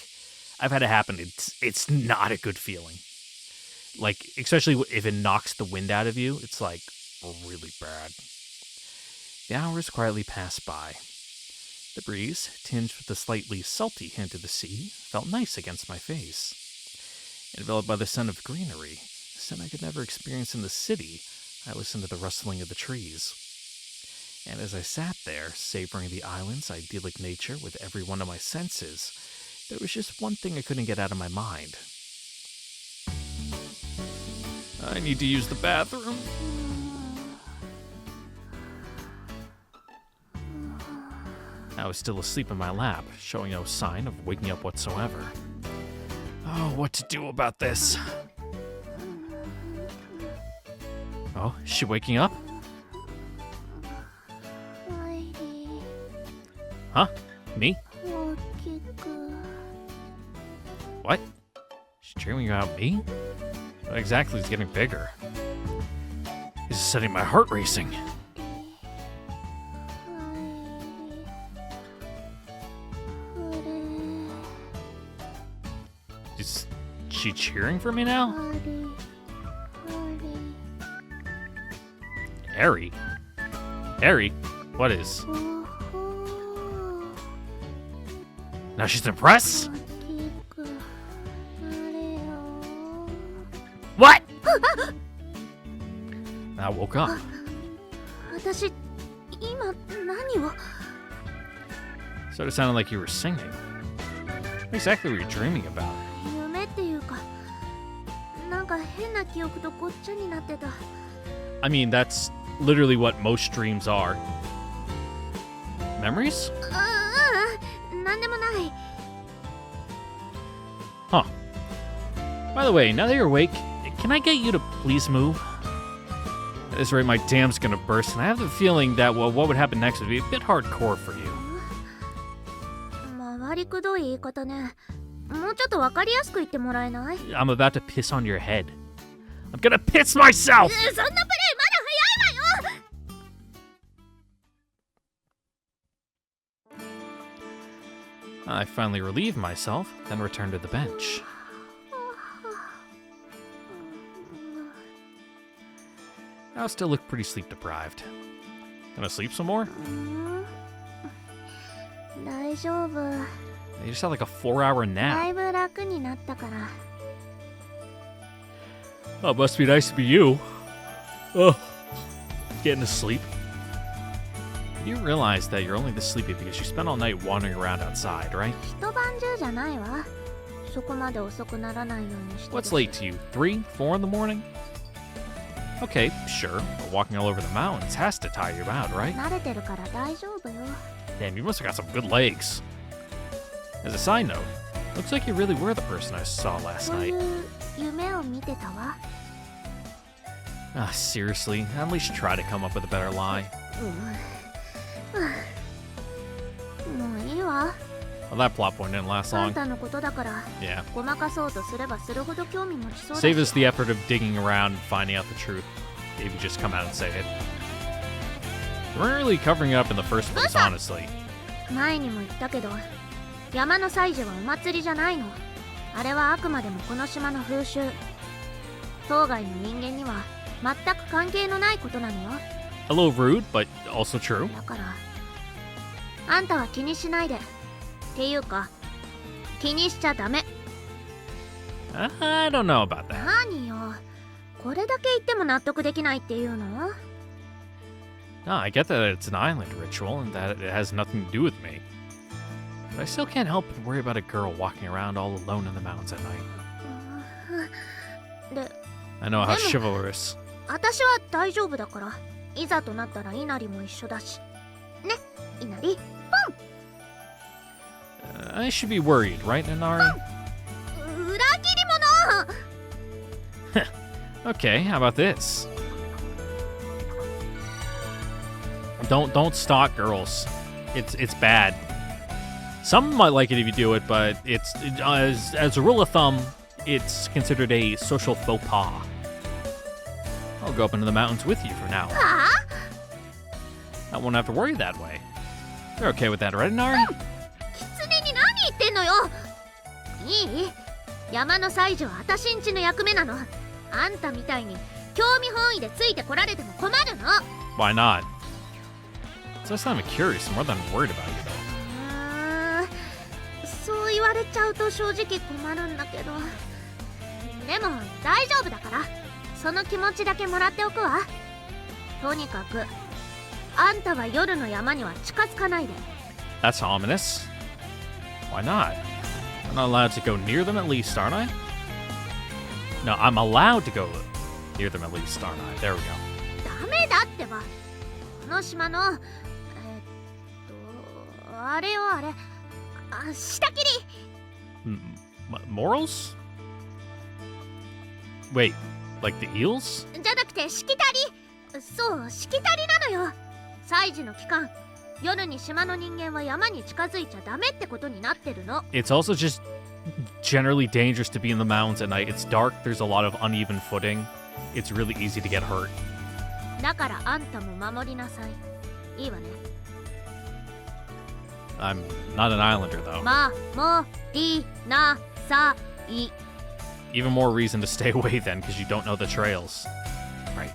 I've had it happen. It's not a good feeling. Like, especially if it knocks the wind out of you, it's like really bad. The hours quietly passed by. The breeze, tinged with a slightly salty hint of the sea, felt nice against my face. Enveloped by the scent of greenery, a scent I could never experience in the city, I listened to the rustling of the trees. And as I sat there, savoring the island's idyllic nature with every one of my senses, there was just one thing I couldn't get out of my mind. I need to use the bathroom. I was still asleep in my lap, showing no sign of waking up whatsoever. Oh, what to do about this? Oh, is she waking up? Huh? Me? What? She's dreaming about me? What exactly is getting bigger? This is setting my heart racing. Is she cheering for me now? Harry? Harry? What is? Now she's impressed? What? I woke up. 私今何を So it sounded like you were singing. What exactly were you dreaming about? 夢っていうかなんか変な記憶とごっちゃになってた I mean, that's literally what most dreams are. Memories? なんでもない Huh. By the way, now that you're awake, can I get you to please move? At this rate, my dam's gonna burst, and I have the feeling that, well, what would happen next would be a bit hardcore for you. 回りくどい言い方ねもうちょっとわかりやすく言ってもらえない I'm about to piss on your head. I'm gonna piss myself! そんなプレイまだ早いわよ I finally relieved myself, then returned to the bench. I still look pretty sleep deprived. Gonna sleep some more? 大丈夫。 You just had like a 4-hour だ nap. いぶ楽になったから Oh, it must be nice to be you. Oh, getting to sleep. You realize that you're only this sleepy because you spent all night wandering around outside, right? 一晩中じゃないわ。そこまで遅くならないようにしてる What's late to you? 3, 4 in the morning? Okay, sure. But walking all over the mountains has to tire you out, right? 慣れてるから大丈夫よ。 Damn, you must have got some good legs. As a side note, looks like you really were the person I saw last そうい night. う夢を見てたわ。 Ah, seriously, at least try to come up with a better lie. もういいわ。 Well, that plot point didn't last あん long. たのことだから Yeah. ごまかそうとすればするほど興味持ちそうだ Save し us the effort of digging around and finding out the truth. Maybe just come out and say it. We weren't really covering it up in the first place, honestly. 前にも言ったけど山の祭事はお祭りじゃないの。あれはあくまでもこの島の風習。当該の人間には全く関係のないことなのよ。 A little rude, but also true. だからあんたは気にしないで。っていうか気にしちゃダメ。 I don't know about that. 何よ、これだけ言っても納得できないっていうの？ No, I get that it's an island ritual and that it has nothing to do with me. But I still can't help but worry about a girl walking around all alone in the mountains at night. で I know how Emma. chivalrous. 私は大丈夫だから。いざとなったら稲荷も一緒だしね。稲荷 I should be worried, right, Inari? 裏切り者 Okay, how about this? Don't stalk girls. It's bad. Some might like it if you do it, but it's as a rule of thumb, it's considered a social faux pas. I'll go up into the mountains with you for now. は I won't have to worry that way. You're okay with that, right, Inari? あ狐に何言ってんのよ。いい？山の祭事は私んちの役目なの。あんたみたいに興味本位でついてこられても困るの。 Why not? It's just I'm curious more than I'm worried about you, though. そう言われちゃうと正直困るんだけど。でも大丈夫だから、その気持ちだけもらっておくわ。とにかくあんたは夜の山には近づかないで。 That's ominous. Why not? I'm not allowed to go near them at least, aren't I? No, I'm allowed to go near them at least, aren't I? There we go. ダメだってば。この島のあれよあれ、下切り。 Morals? Wait, like the eels? じゃなくてしきたり。そう、しきたりなのよ。祭事の期間、夜に島の人間は山に近づいちゃダメってことになってるの。 It's also just generally dangerous to be in the mountains at night. It's dark, there's a lot of uneven footing. It's really easy to get hurt. だからあんたも守りなさい。いいわね。 I'm not an islander, though. 守りなさい。 Even more reason to stay away then, because you don't know the trails. Right.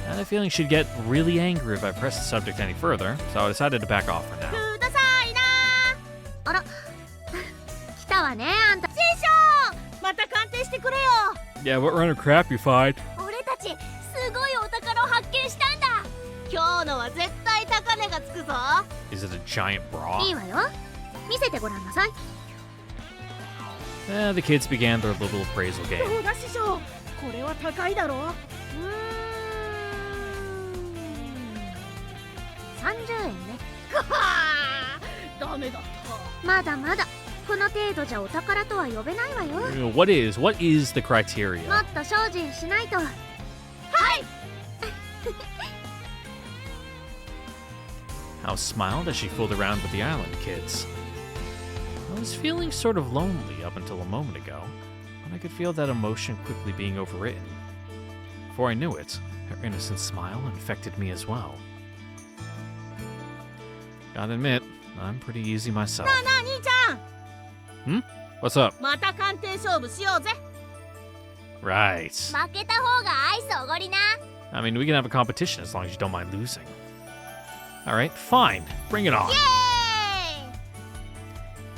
I had a feeling she'd get really angry if I pressed the subject any further, so I decided to back off for now. くださいな。あら、来たわねあんた。師匠、また鑑定してくれよ。 Yeah, what run of crap you find? 俺たちすごいお宝を発見したんだ。今日のは絶対高値がつくぞ。 Is it a giant bra? いいわよ。見せてごらんなさい。 The kids began their little appraisal ど game. うだ師匠、これは高いだろう。 30円ね。はあ、ダメだった。まだまだこの程度じゃお宝とは呼べないわよ。 What is the criteria? もっと精進しないと。 House smiled as she fooled around with the island kids. I was feeling sort of lonely up until a moment ago, but I could feel that emotion quickly being overwritten. Before I knew it, her innocent smile infected me as well. Gotta admit, I'm pretty easy myself. なあ兄ちゃん、 What's up? また鑑定勝負しようぜ。 Right. 負けた方がアイスおごりな。I mean, we can have a competition as long as you don't mind losing. Alright, fine. Bring it on.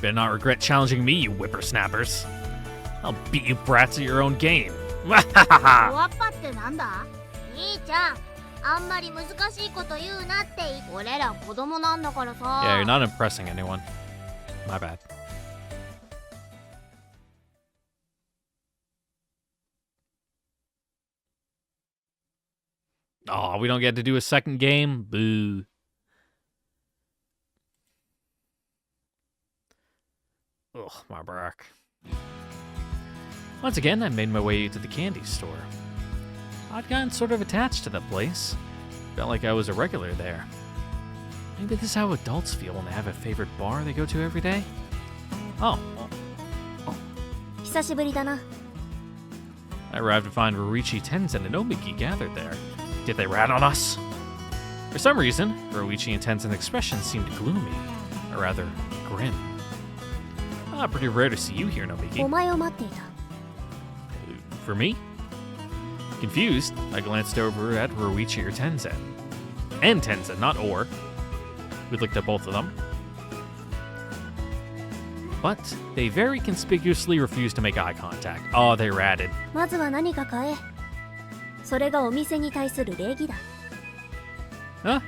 Better not regret challenging me, you whippersnappers. I'll beat you brats at your own game. ワッパってなんだ？兄ちゃん、あんまり難しいこと言うなって。俺ら子供なんだからさ。 Yeah, you're not impressing anyone. My bad. Oh, we don't get to do a second game? Boo. Ugh, my back. Once again, I made my way to the candy store. I'd gotten sort of attached to that place. Felt like I was a regular there. Maybe this is how adults feel when they have a favorite bar they go to every day? Oh, well, 久しぶりだな。 I arrived to find Ruichi, Tenzin, and Omiki gathered there. Did they rat on us? For some reason, Ruichi and Tenzin's expressions seemed gloomy, or rather, grim. Pretty rare to see you here, お Nomiki. 前を待っていた。 For me? Confused, I glanced over at Ruichi or Tenzin. And Tenzin, not or. We looked at both of them. But they very conspicuously refused to make eye contact. Oh, they ratted. まずは何か買え。それがお店に対する礼儀だ。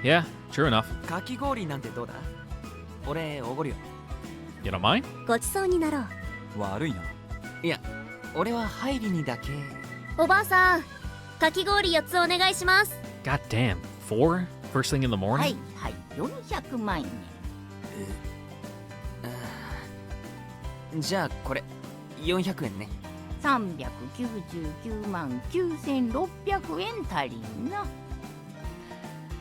Yeah, true enough. かき氷なんてどうだ？俺おごるよ。 You don't mind? ごちそうになろう。悪いな。いや、俺は入りにだけ。おばあさん、かき氷4つお願いします。 God damn. 4? First thing in the は morning? いはい400万円。じゃあこれ400円ね。399万9600円足りんな。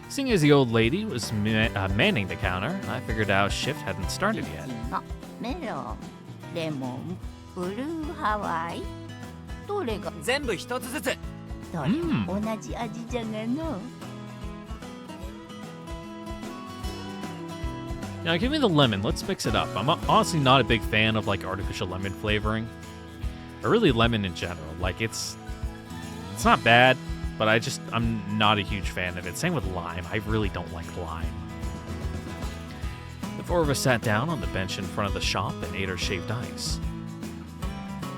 Seeing as the old lady was manning the counter, I figured our shift hadn't started yet. メロン、レモン、ブルーハワイ。どれが全部一つずつ。どれも同じ味じゃがの。 Now give me the lemon, let's mix it up. I'm honestly not a big fan of like artificial lemon flavoring. Or really lemon in general. Like it's not bad, but I'm not a huge fan of it. Same with lime, I really don't like lime. The four of us sat down on the bench in front of the shop and ate our shaved ice.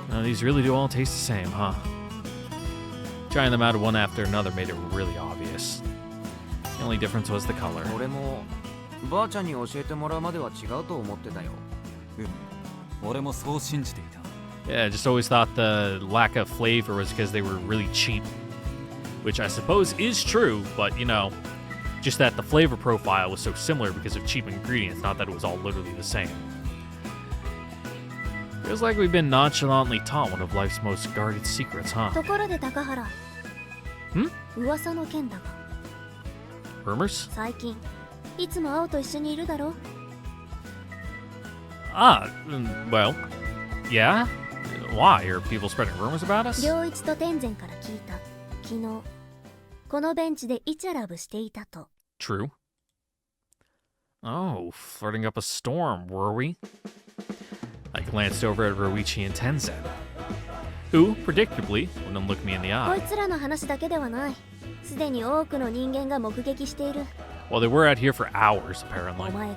Now these really do all taste the same, huh? Trying them out one after another made it really obvious. The only difference was the color. 俺もばあちゃんに教えてもらうまでは違うと思ってたよ。俺もそう信じていた。 Yeah, I just always thought the lack of flavor was because they were really cheap. Which I suppose is true, but you know, just that the flavor profile was so similar because of cheap ingredients, not that it was all literally the same. Feels like we've been nonchalantly taught one of life's most guarded secrets, huh? ところで高原。噂の件だが、 Rumors? 最近いつも青と一緒にいるだろ。 Well, yeah? Why? Are people spreading rumors about us? 良一と天然から聞いた。昨日このベンチでイチャラブしていたと。 True. Oh, flirting up a storm, were we? I glanced over at Ruichi and Tenzin, who, predictably, wouldn't look me in the こ eye. いつらの話だけではない。すでに多くの人間が目撃している。 Well, they were out here for hours, お apparently. 前が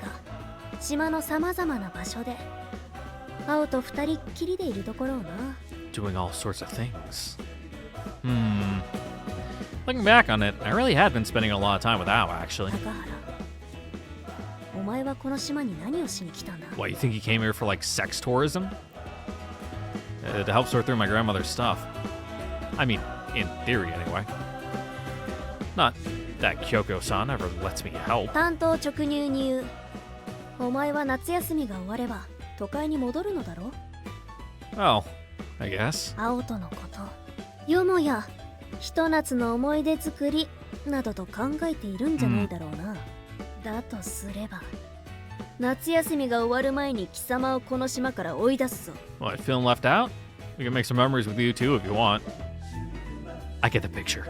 島のさまざまな場所で青と二人っきりでいるところをな。 Doing all sorts of things. Looking back on it, I really had been spending a lot of time with Ao, actually. 高原、お前はこの島に何をしに来たんだ？ What, you think he came here for, like, sex tourism? To help sort through my grandmother's stuff. I mean, in theory, anyway. Not that Kyoko-san ever lets me help. 担当直入に言う。お前は夏休みが終われば都会に戻るのだろ？ Well, I guess. 青とのこと、よもやひと夏の思い出作りなどと考えているんじゃないだろうな。だとすれば夏休みが終わる前に貴様をこの島から追い出すぞ。 What, feeling left out? We can make some memories with you too if you want. I get the picture.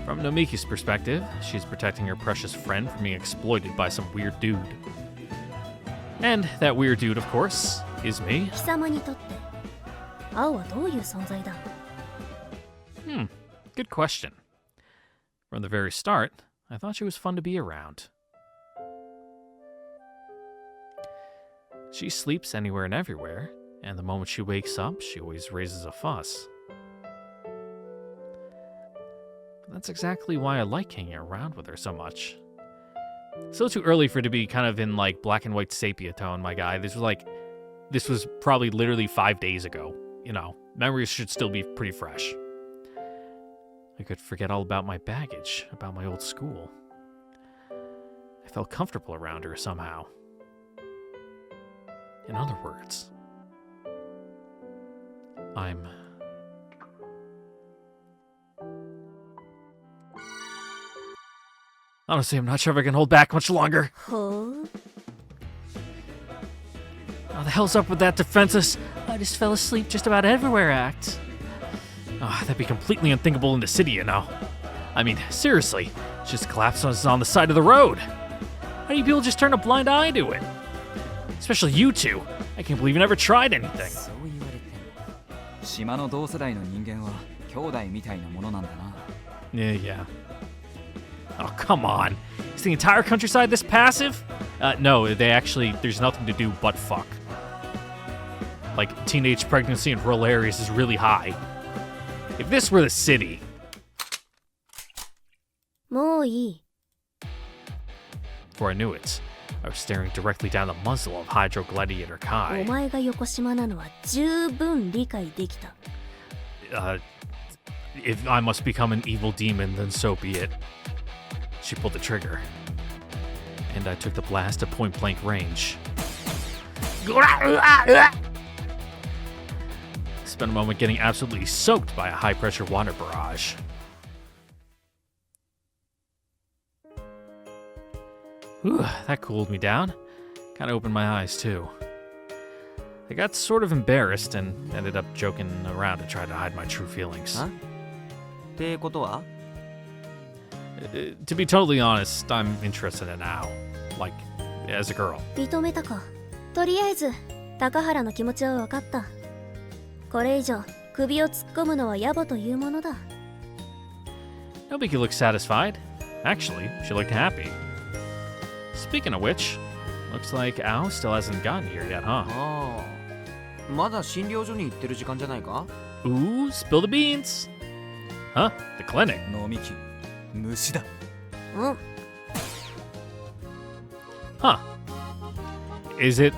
From Nomiki's perspective, she's protecting her precious friend from being exploited by some weird dude. And that weird dude, of course, is me. 貴様にとって青はどういう存在だ？ Good question. From the very start, I thought she was fun to be around. She sleeps anywhere and everywhere, and the moment she wakes up, she always raises a fuss. But that's exactly why I like hanging around with her so much. Still too early for it to be kind of in like black and white sepia tone, my guy. This was probably literally 5 days ago. You know, memories should still be pretty fresh. I could forget all about my baggage, about my old school. I felt comfortable around her somehow. In other words, honestly, I'm not sure if I can hold back much longer. ほう Oh, the hell's up with that defenseless I just fell asleep just about everywhere act? Oh, that'd be completely unthinkable in the city, you know. I mean, seriously, just collapse on the side of the road. How do you people just turn a blind eye to it? Especially you two. I can't believe you never tried anything. そう言われても島の同世代の人間は兄弟みたいなものなんだな。 Yeah. Oh, come on. Is the entire countryside this passive? No, there's nothing to do but fuck. Like, teenage pregnancy in rural areas is really high. If this were the city... もういい Before I knew it, I was staring directly down the muzzle of Hydro Gladiator お Kai. 前が横島なのは十分理解できた If I must become an evil demon, then so be it. She pulled the trigger, and I took the blast at point-blank range. Spent a moment getting absolutely soaked by a high-pressure water barrage. Whew, that cooled me down. Kind of opened my eyes, too. I got sort of embarrassed and ended up joking around to try to hide my true feelings. はってことは To be totally honest, I'm interested in Ao. Like, as a girl. 認めたかとりあえず高原の気持ちは分かったこれ以上首を突っ込むのは野暮というものだ Nobiki looked satisfied. Actually, she looked happy. Speaking of which, looks like Ao still hasn't gotten here yet, huh? ああまだ診療所に行ってる時間じゃないか Ooh, spill the beans! Huh? The clinic? 野幹虫だ。うん Huh. Is it?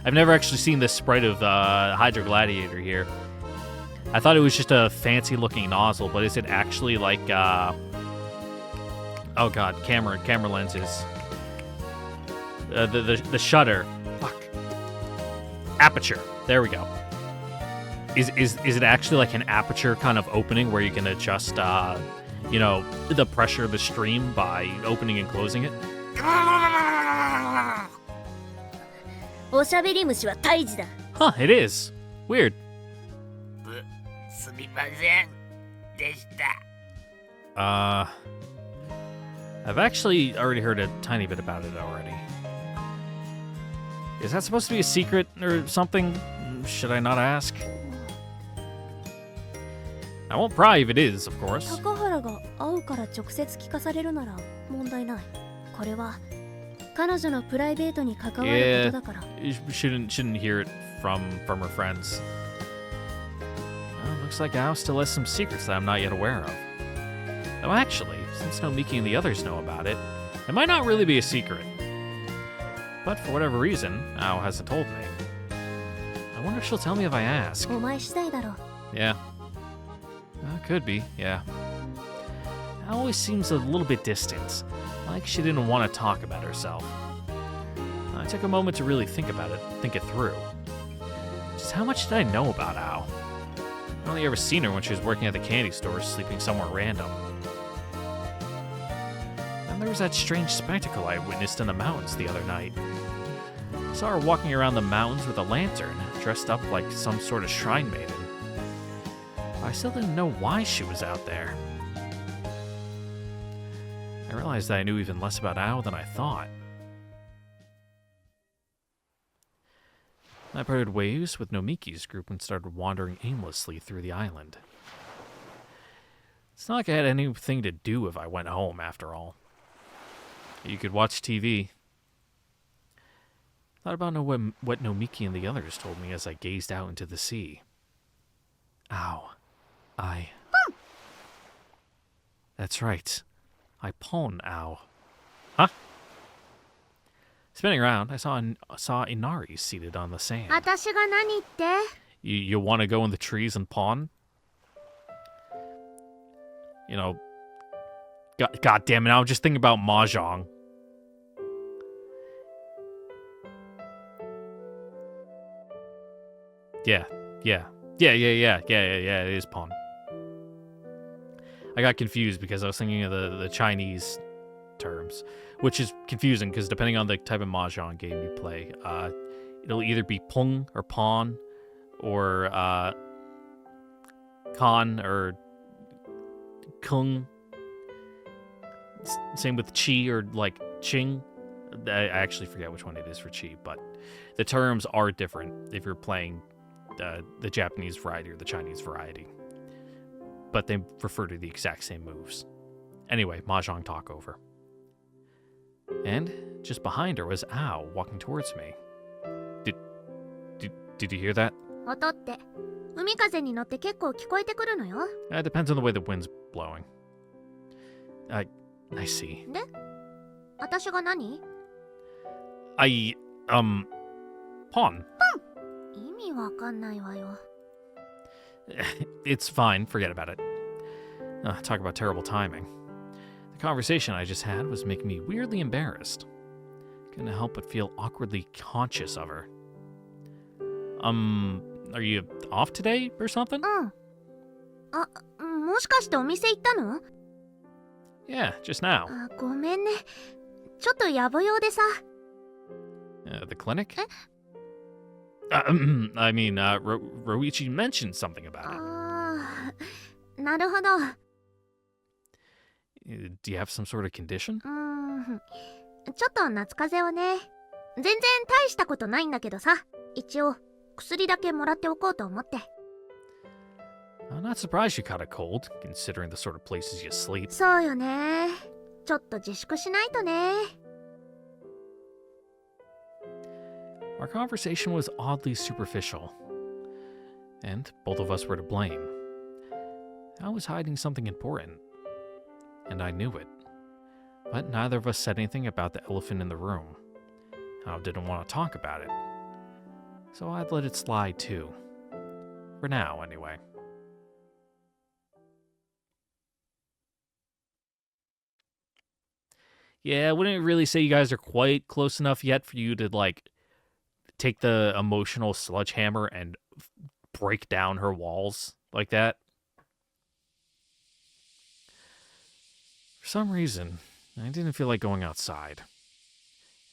I've never actually seen this sprite of Hydro Gladiator here. I thought it was just a fancy looking nozzle, but is it actually like oh god, camera lenses. The shutter. Fuck. Aperture. There we go. Is it actually like an aperture kind of opening where you can adjust the pressure of the stream by opening and closing it? おしゃべり虫は胎児だ Huh, it is. Weird. すみませんでした I've actually already heard a tiny bit about it already. Is that supposed to be a secret or something? Should I not ask? I won't pry if it is, of course. 高原が会うから直接聞かされるなら問題ないこれは彼女のプライベートに関わることだから You shouldn't hear it from her friends. Well, looks like Ao still has some secrets that I'm not yet aware of. Though actually, since Nomiki and the others know about it, it might not really be a secret. But for whatever reason, Ao hasn't told me. I wonder if she'll tell me if I ask. お前次第だろ Yeah. Could be, yeah. Ao always seems a little bit distant, like she didn't want to talk about herself. I took a moment to really think it through. Just how much did I know about Ao? I'd only ever seen her when she was working at the candy store, sleeping somewhere random. Then there was that strange spectacle I witnessed in the mountains the other night. I saw her walking around the mountains with a lantern, dressed up like some sort of shrine maiden. I still didn't know why she was out there. I realized that I knew even less about Ao than I thought. I parted ways with Nomiki's group and started wandering aimlessly through the island. It's not like I had anything to do if I went home, after all. You could watch TV. Thought about what Nomiki and the others told me as I gazed out into the sea. Ow. That's right. I pawn ow. Huh? Spinning around, I saw Inari seated on the sand. 私が何って You want to go in the trees and pawn? You know, God damn it, I was just thinking about Mahjong. Yeah, it is pawn. I got confused because I was thinking of the Chinese terms, which is confusing because depending on the type of Mahjong game you play, it'll either be pung or pawn, or kan or kung. Same with chi or like ching. I actually forget which one it is for chi, but the terms are different if you're playing the Japanese variety or the Chinese variety. But they refer to the exact same moves. Anyway, Mahjong talk over. And just behind her was Ao walking towards me. Did you hear that? 音って海風に乗って結構聞こえてくるのよ。 It depends on the way the wind's blowing. I see. で私が何 Pawn. 意味わかんないわよ。 It's fine, forget about it. Talk about terrible timing. The conversation I just had was making me weirdly embarrassed. Couldn't help but feel awkwardly conscious of her. Are you off today or something? うんあ、もしかしてお店行ったの Yeah, just now. あ、ごめんね。ちょっとやぼ用でさ。 The clinic? I mean, Roichi mentioned something about あー、なるほど。it. Do you have some sort of condition? ちょっと夏風邪をね。全然大したことないんだけどさ。一応、薬だけもらっておこうと思って。I'm not surprised you caught a cold, considering the sort of places you sleep. そうよね。ちょっと自粛しないとね。 Our conversation was oddly superficial, and both of us were to blame. I was hiding something important, and I knew it. But neither of us said anything about the elephant in the room. I didn't want to talk about it, so I'd let it slide too. For now, anyway. Yeah, I wouldn't really say you guys are quite close enough yet for you to, like, take the emotional sledgehammer and break down her walls like that. For some reason, I didn't feel like going outside.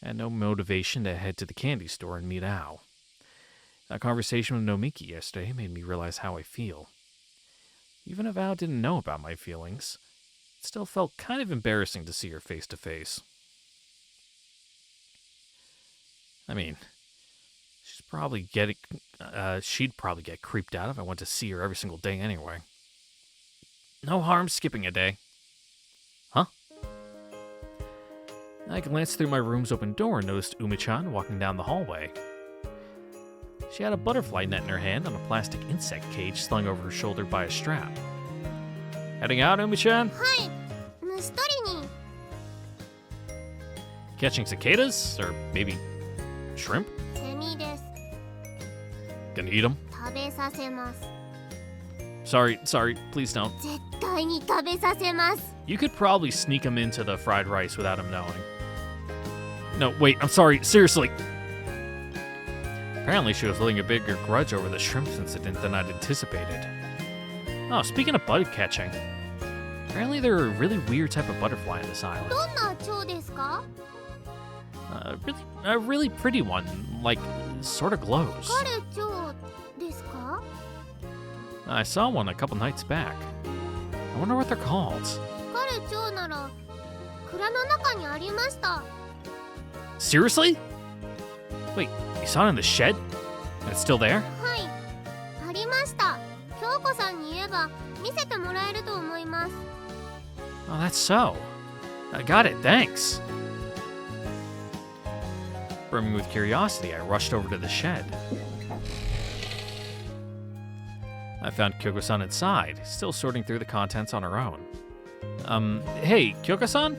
I had no motivation to head to the candy store and meet Ao. That conversation with Nomiki yesterday made me realize how I feel. Even if Ao didn't know about my feelings, it still felt kind of embarrassing to see her face to face. I mean, she'd probably get creeped out if I went to see her every single day anyway. No harm skipping a day. Huh? I glanced through my room's open door and noticed Umi-chan walking down the hallway. She had a butterfly net in her hand and a plastic insect cage slung over her shoulder by a strap. Heading out, Umi-chan? はい、虫取りに。 Catching cicadas? Or maybe shrimp? セミです。 Gonna eat them? 食べさせます。 Sorry, please don't. 絶対に食べさせます。 You could probably sneak him into the fried rice without him knowing. No, wait, I'm sorry, seriously. Apparently she was holding a bigger grudge over the shrimp incident than I'd anticipated. Oh, speaking of bug catching, apparently they're a really weird type of butterfly on this island. どんな蝶ですか A really pretty one, like, sort of glows. 彼蝶ですか I saw one a couple nights back. I wonder what they're called. 彼蝶なら蔵の中にありました。 Seriously? Wait, you saw it in the shed? And it's still there? はい、ありました。京子さんに言えば見見せてもらえると思います。 Oh, that's so. I got it, thanks. Brimming with curiosity, I rushed over to the shed. I found Kyoko-san inside, still sorting through the contents on her own. Hey, Kyoko-san?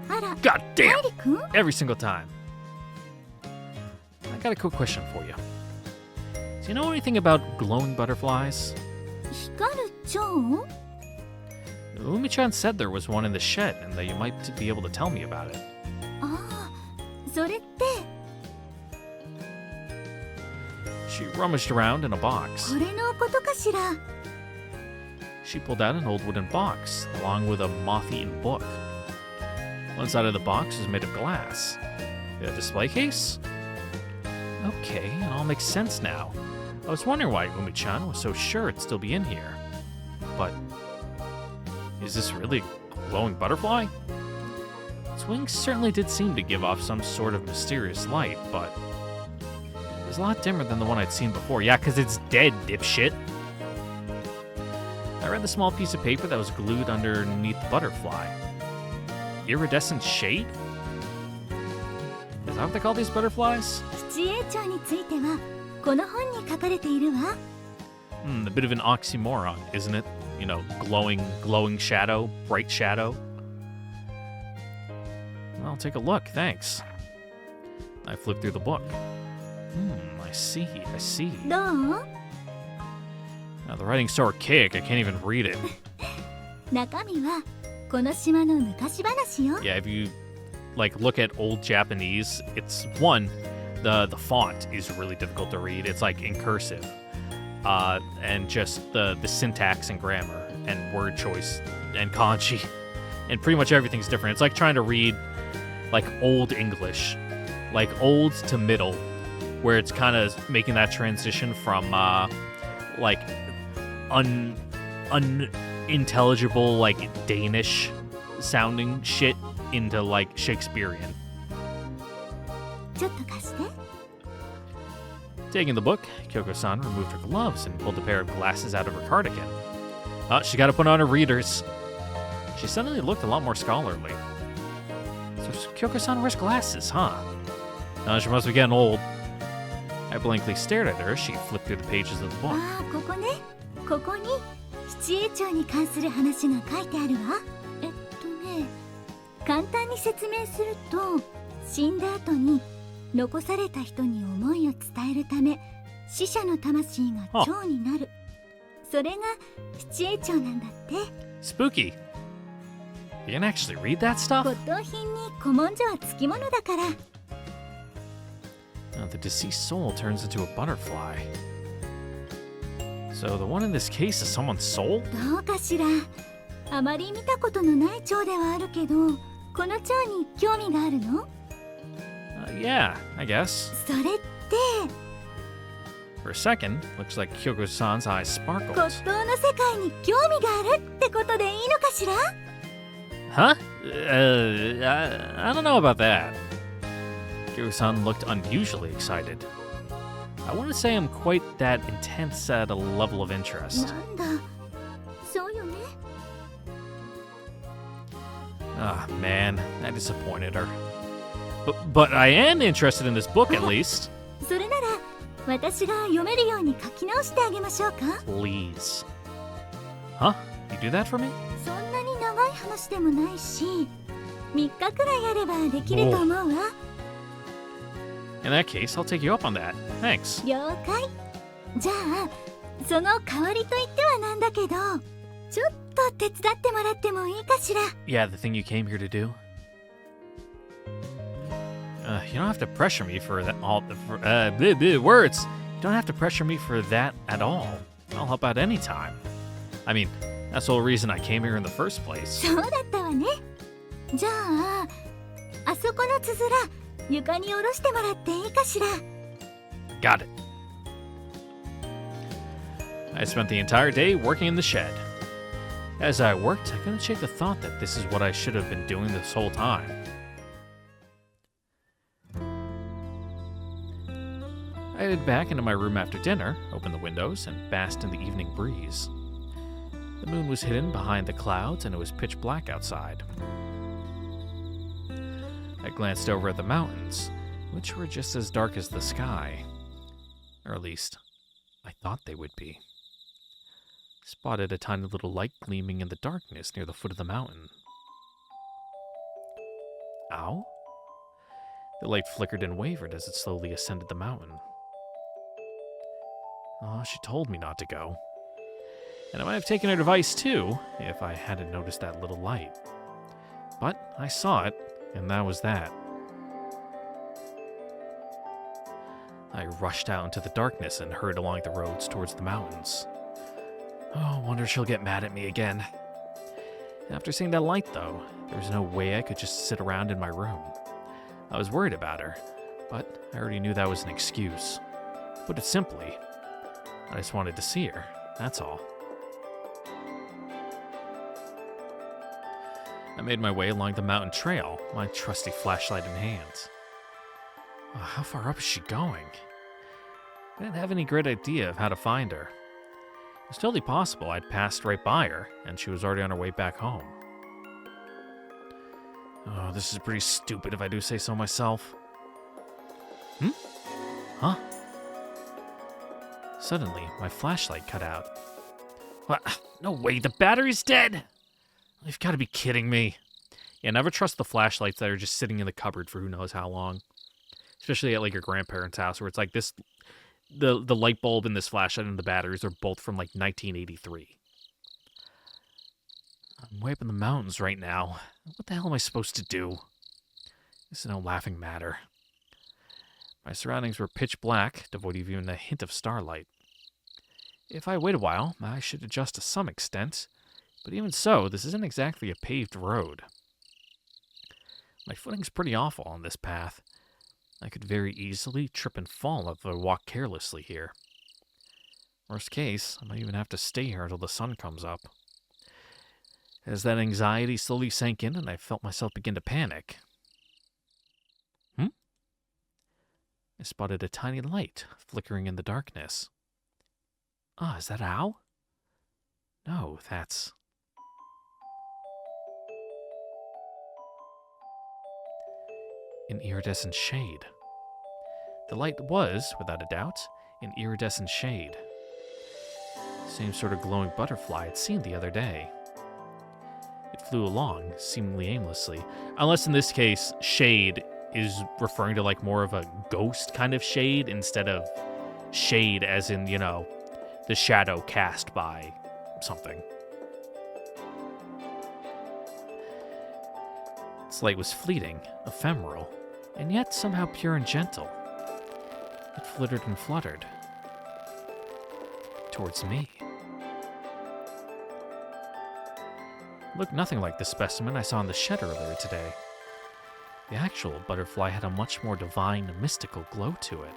あら、 God カイ damn! リ君 Every single time. I got a quick question for you. Do you know anything about glowing butterflies? 光る蝶 Umi-chan said there was one in the shed and that you might be able to tell me about it. ああ、それって She rummaged around in a box. これのことかしら。 She pulled out an old wooden box, along with a moth-eaten book. One side of the box was made of glass. A display case? Okay, it all makes sense now. I was wondering why Umi-chan was so sure it'd still be in here. But is this really a glowing butterfly? Its wings certainly did seem to give off some sort of mysterious light, but it was a lot dimmer than the one I'd seen before. Yeah, because it's dead, dipshit. I read the small piece of paper that was glued underneath the butterfly. Iridescent shade? Is that what they call these butterflies? 七栄鳥についてはこの本に書かれているわ。 A bit of an oxymoron, isn't it? You know, glowing shadow, bright shadow. Well, I'll take a look, thanks. I flipped through the book. I see. どう Now, the writing's so archaic, I can't even read it. 中身はこの島の昔話よ。 Yeah, if you, look at old Japanese, it's, one, the font is really difficult to read. It's, in cursive. And just the syntax and grammar and word choice and kanji. And pretty much everything's different. It's like trying to read, old English. Old to middle, where it's kind of making that transition from, unintelligible, Danish sounding shit into, Shakespearean. ちょっと貸して。 Taking the book, Kyoko-san removed her gloves and pulled a pair of glasses out of her cardigan. She got to put on her readers. She suddenly looked a lot more scholarly. So Kyoko-san wears glasses, huh? She must be getting old. I blankly stared at her as she flipped through the pages of the book. ああ、ここね。ここに七栄鳥に関する話が書いてあるわ。簡単に説明すると、死んだ後に残された人に思いを伝えるため死者の魂が蝶になる。それが七栄鳥なんだって。 Spooky. You can actually read that stuff? 骨董品に古文書はつきものだから。The deceased soul turns into a butterfly. So the one in this case is someone's soul? どうかしら。あまり見たことのない蝶ではあるけど、この蝶に興味があるの？ Yeah, I guess. それって For a second, looks like Kyoko-san's eyes 骨 sparkled. 董の世界に興味があるってことでいいのかしら？ Huh? I don't know about that. Kyoko-san looked unusually excited. I wouldn't say I'm quite that intense at a level of interest. なんだ、そうよね。 Ah, man, I disappointed her. But I am interested in this book at least. それなら私が読めるように書き直してあげましょうか。 Please. Huh? You do that for me? そんなに長い話でもないし、3日くらいあればできると思うわ。 In that case, I'll take you up on that. Thanks. 了解。じゃあその代わりと言ってはなんだけど、ちょっと手伝ってもらってもいいかしら。 Yeah, the thing you came here to do. You don't have to pressure me for that. Words. You don't have to pressure me for that at all. I'll help out anytime. I mean, that's the whole reason I came here in the first place. そうだったわね。じゃああそこのつづら床に下ろしてもらっていいかしら。 Got it. I spent the entire day working in the shed. As I worked, I couldn't shake the thought that this is what I should have been doing this whole time. I headed back into my room after dinner, opened the windows, and basked in the evening breeze. The moon was hidden behind the clouds, and it was pitch black outside. I glanced over at the mountains, which were just as dark as the sky. Or at least, I thought they would be. Spotted a tiny little light gleaming in the darkness near the foot of the mountain. Ow? The light flickered and wavered as it slowly ascended the mountain. Oh, she told me not to go. And I might have taken her advice too, if I hadn't noticed that little light. But I saw it, and that was that. I rushed out into the darkness and hurried along the roads towards the mountains. Oh, I wonder she'll get mad at me again. After seeing that light, though, there was no way I could just sit around in my room. I was worried about her, but I already knew that was an excuse. Put it simply, I just wanted to see her, that's all. I made my way along the mountain trail, my trusty flashlight in hand. Oh, how far up is she going? I didn't have any great idea of how to find her. It was totally possible I'd passed right by her, and she was already on her way back home. Oh, this is pretty stupid if I do say so myself. Huh? Suddenly, my flashlight cut out. What? No way, the battery's dead! You've got to be kidding me. Yeah, never trust the flashlights that are just sitting in the cupboard for who knows how long. Especially at like your grandparents' house where it's like this, the light bulb and this flashlight and the batteries are both from like 1983. I'm way up in the mountains right now. What the hell am I supposed to do? This is no laughing matter. My surroundings were pitch black, devoid of even a hint of starlight. If I wait a while, I should adjust to some extent. But even so, this isn't exactly a paved road. My footing's pretty awful on this path. I could very easily trip and fall if I walk carelessly here. Worst case, I might even have to stay here until the sun comes up. As that anxiety slowly sank in and I felt myself begin to panic. I spotted a tiny light flickering in the darkness. Ah, is that Ao? No, that's... an iridescent shade. The light was, without a doubt, an iridescent shade. Same sort of glowing butterfly I'd seen the other day. It flew along, seemingly aimlessly. Unless in this case, shade is referring to like more of a ghost kind of shade instead of shade as in, you know, the shadow cast by something. Its light was fleeting, ephemeral, and yet somehow pure and gentle. It flittered and fluttered. Towards me. It looked nothing like the specimen I saw in the shed earlier today. The actual butterfly had a much more divine, mystical glow to it.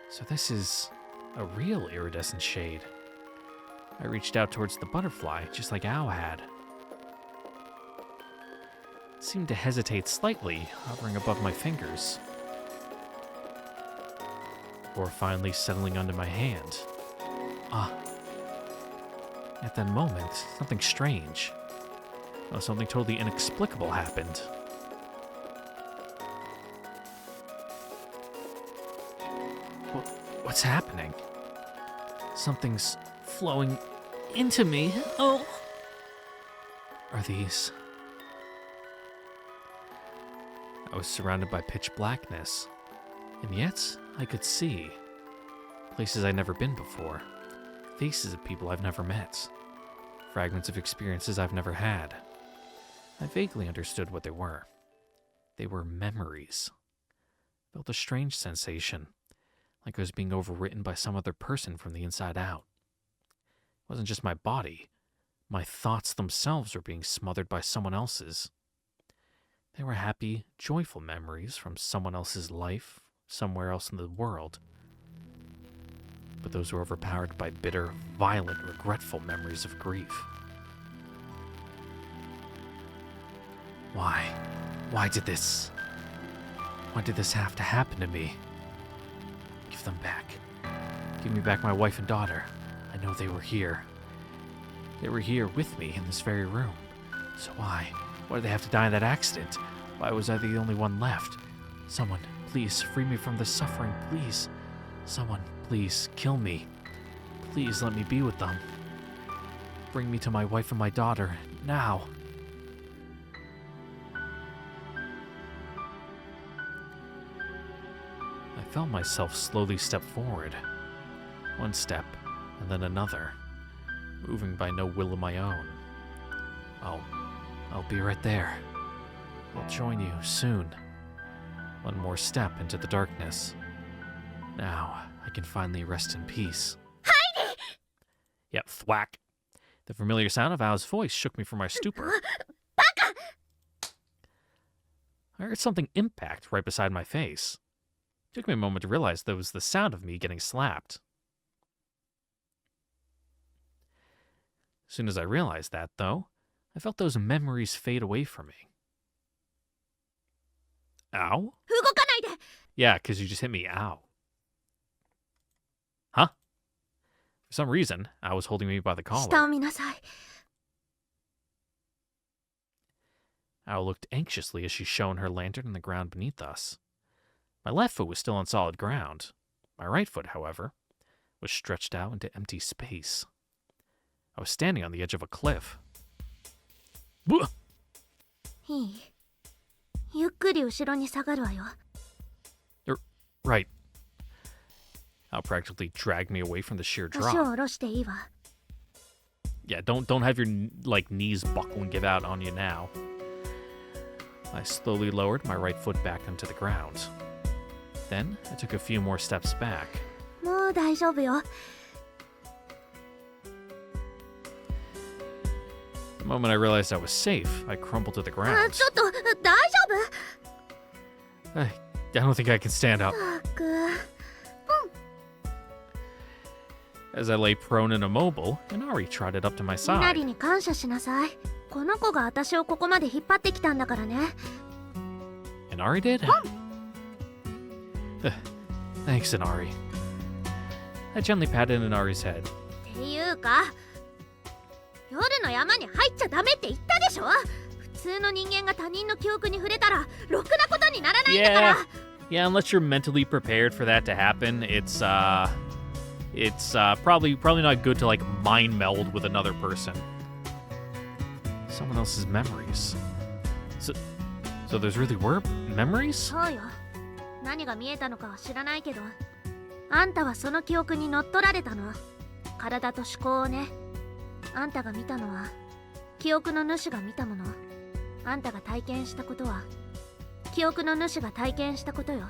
So this is a real iridescent shade. I reached out towards the butterfly, just like Ao had. It seemed to hesitate slightly, hovering above my fingers. Before finally settling onto my hand. At that moment, something strange. Something totally inexplicable happened. What's happening? Something's flowing into me. Oh! Are these... I was surrounded by pitch blackness, and yet I could see places I'd never been before, faces of people I've never met, fragments of experiences I've never had. I vaguely understood what they were. They were memories. I felt a strange sensation, like I was being overwritten by some other person from the inside out. It wasn't just my body. My thoughts themselves were being smothered by someone else's. They were happy, joyful memories from someone else's life, somewhere else in the world. But those were overpowered by bitter, violent, regretful memories of grief. Why? Why did this have to happen to me? Give them back. Give me back my wife and daughter. I know they were here. They were here with me in this very room. So why? Why did they have to die in that accident? Why was I the only one left? Someone, please, free me from this suffering, please. Someone, please, kill me. Please let me be with them. Bring me to my wife and my daughter, now. I felt myself slowly step forward. One step, and then another, moving by no will of my own. I'll be right there. I'll join you soon. One more step into the darkness. Now, I can finally rest in peace. Heidi! Yep, thwack. The familiar sound of Ao's voice shook me from my stupor. Baka! I heard something impact right beside my face. It took me a moment to realize that it was the sound of me getting slapped. As soon as I realized that, though, I felt those memories fade away from me. Ow? 動かないで! Yeah, because you just hit me. Ow. Huh? For some reason, I was holding me by the 下を collar. 見なさい. Ow looked anxiously as she shone her lantern on the ground beneath us. My left foot was still on solid ground. My right foot, however, was stretched out into empty space. I was standing on the edge of a cliff. Blah! いい. ゆっくり後ろに下がるわよ. Right. Al practically dragged me away from the sheer 足を drop. 下ろしていいわ. Yeah, don't have your knees buckle and give out on you now. I slowly lowered my right foot back onto the ground. Then I took a few more steps back. もう大丈夫よ. The moment I realized I was safe, I crumpled to the ち ground. ょっと大丈 I don't think I can stand up. 夫? ったく. As I lay prone and immobile, Inari trotted up to my みなり side. に感謝しなさい. この子が私をここまで引っ張ってきたんだからね. Inari did? Thanks, Inari. I gently patted Inari's head. っていうか、夜の山に入っちゃダメって言ったでしょ? 普通の人間が他人の記憶に触れたらろくなことにならないんだから. Yeah, unless you're mentally prepared for that to happen, it's probably not good to like mind meld with another person. Someone else's memories. So there's really were memories? そうよ. 何が見えたのかは知らないけど、あんたはその記憶に乗っ取られたの。体と思考をね。あんたが見たのは記憶の主が見たもの。あんたが体験したことは記憶の主が体験したことよ。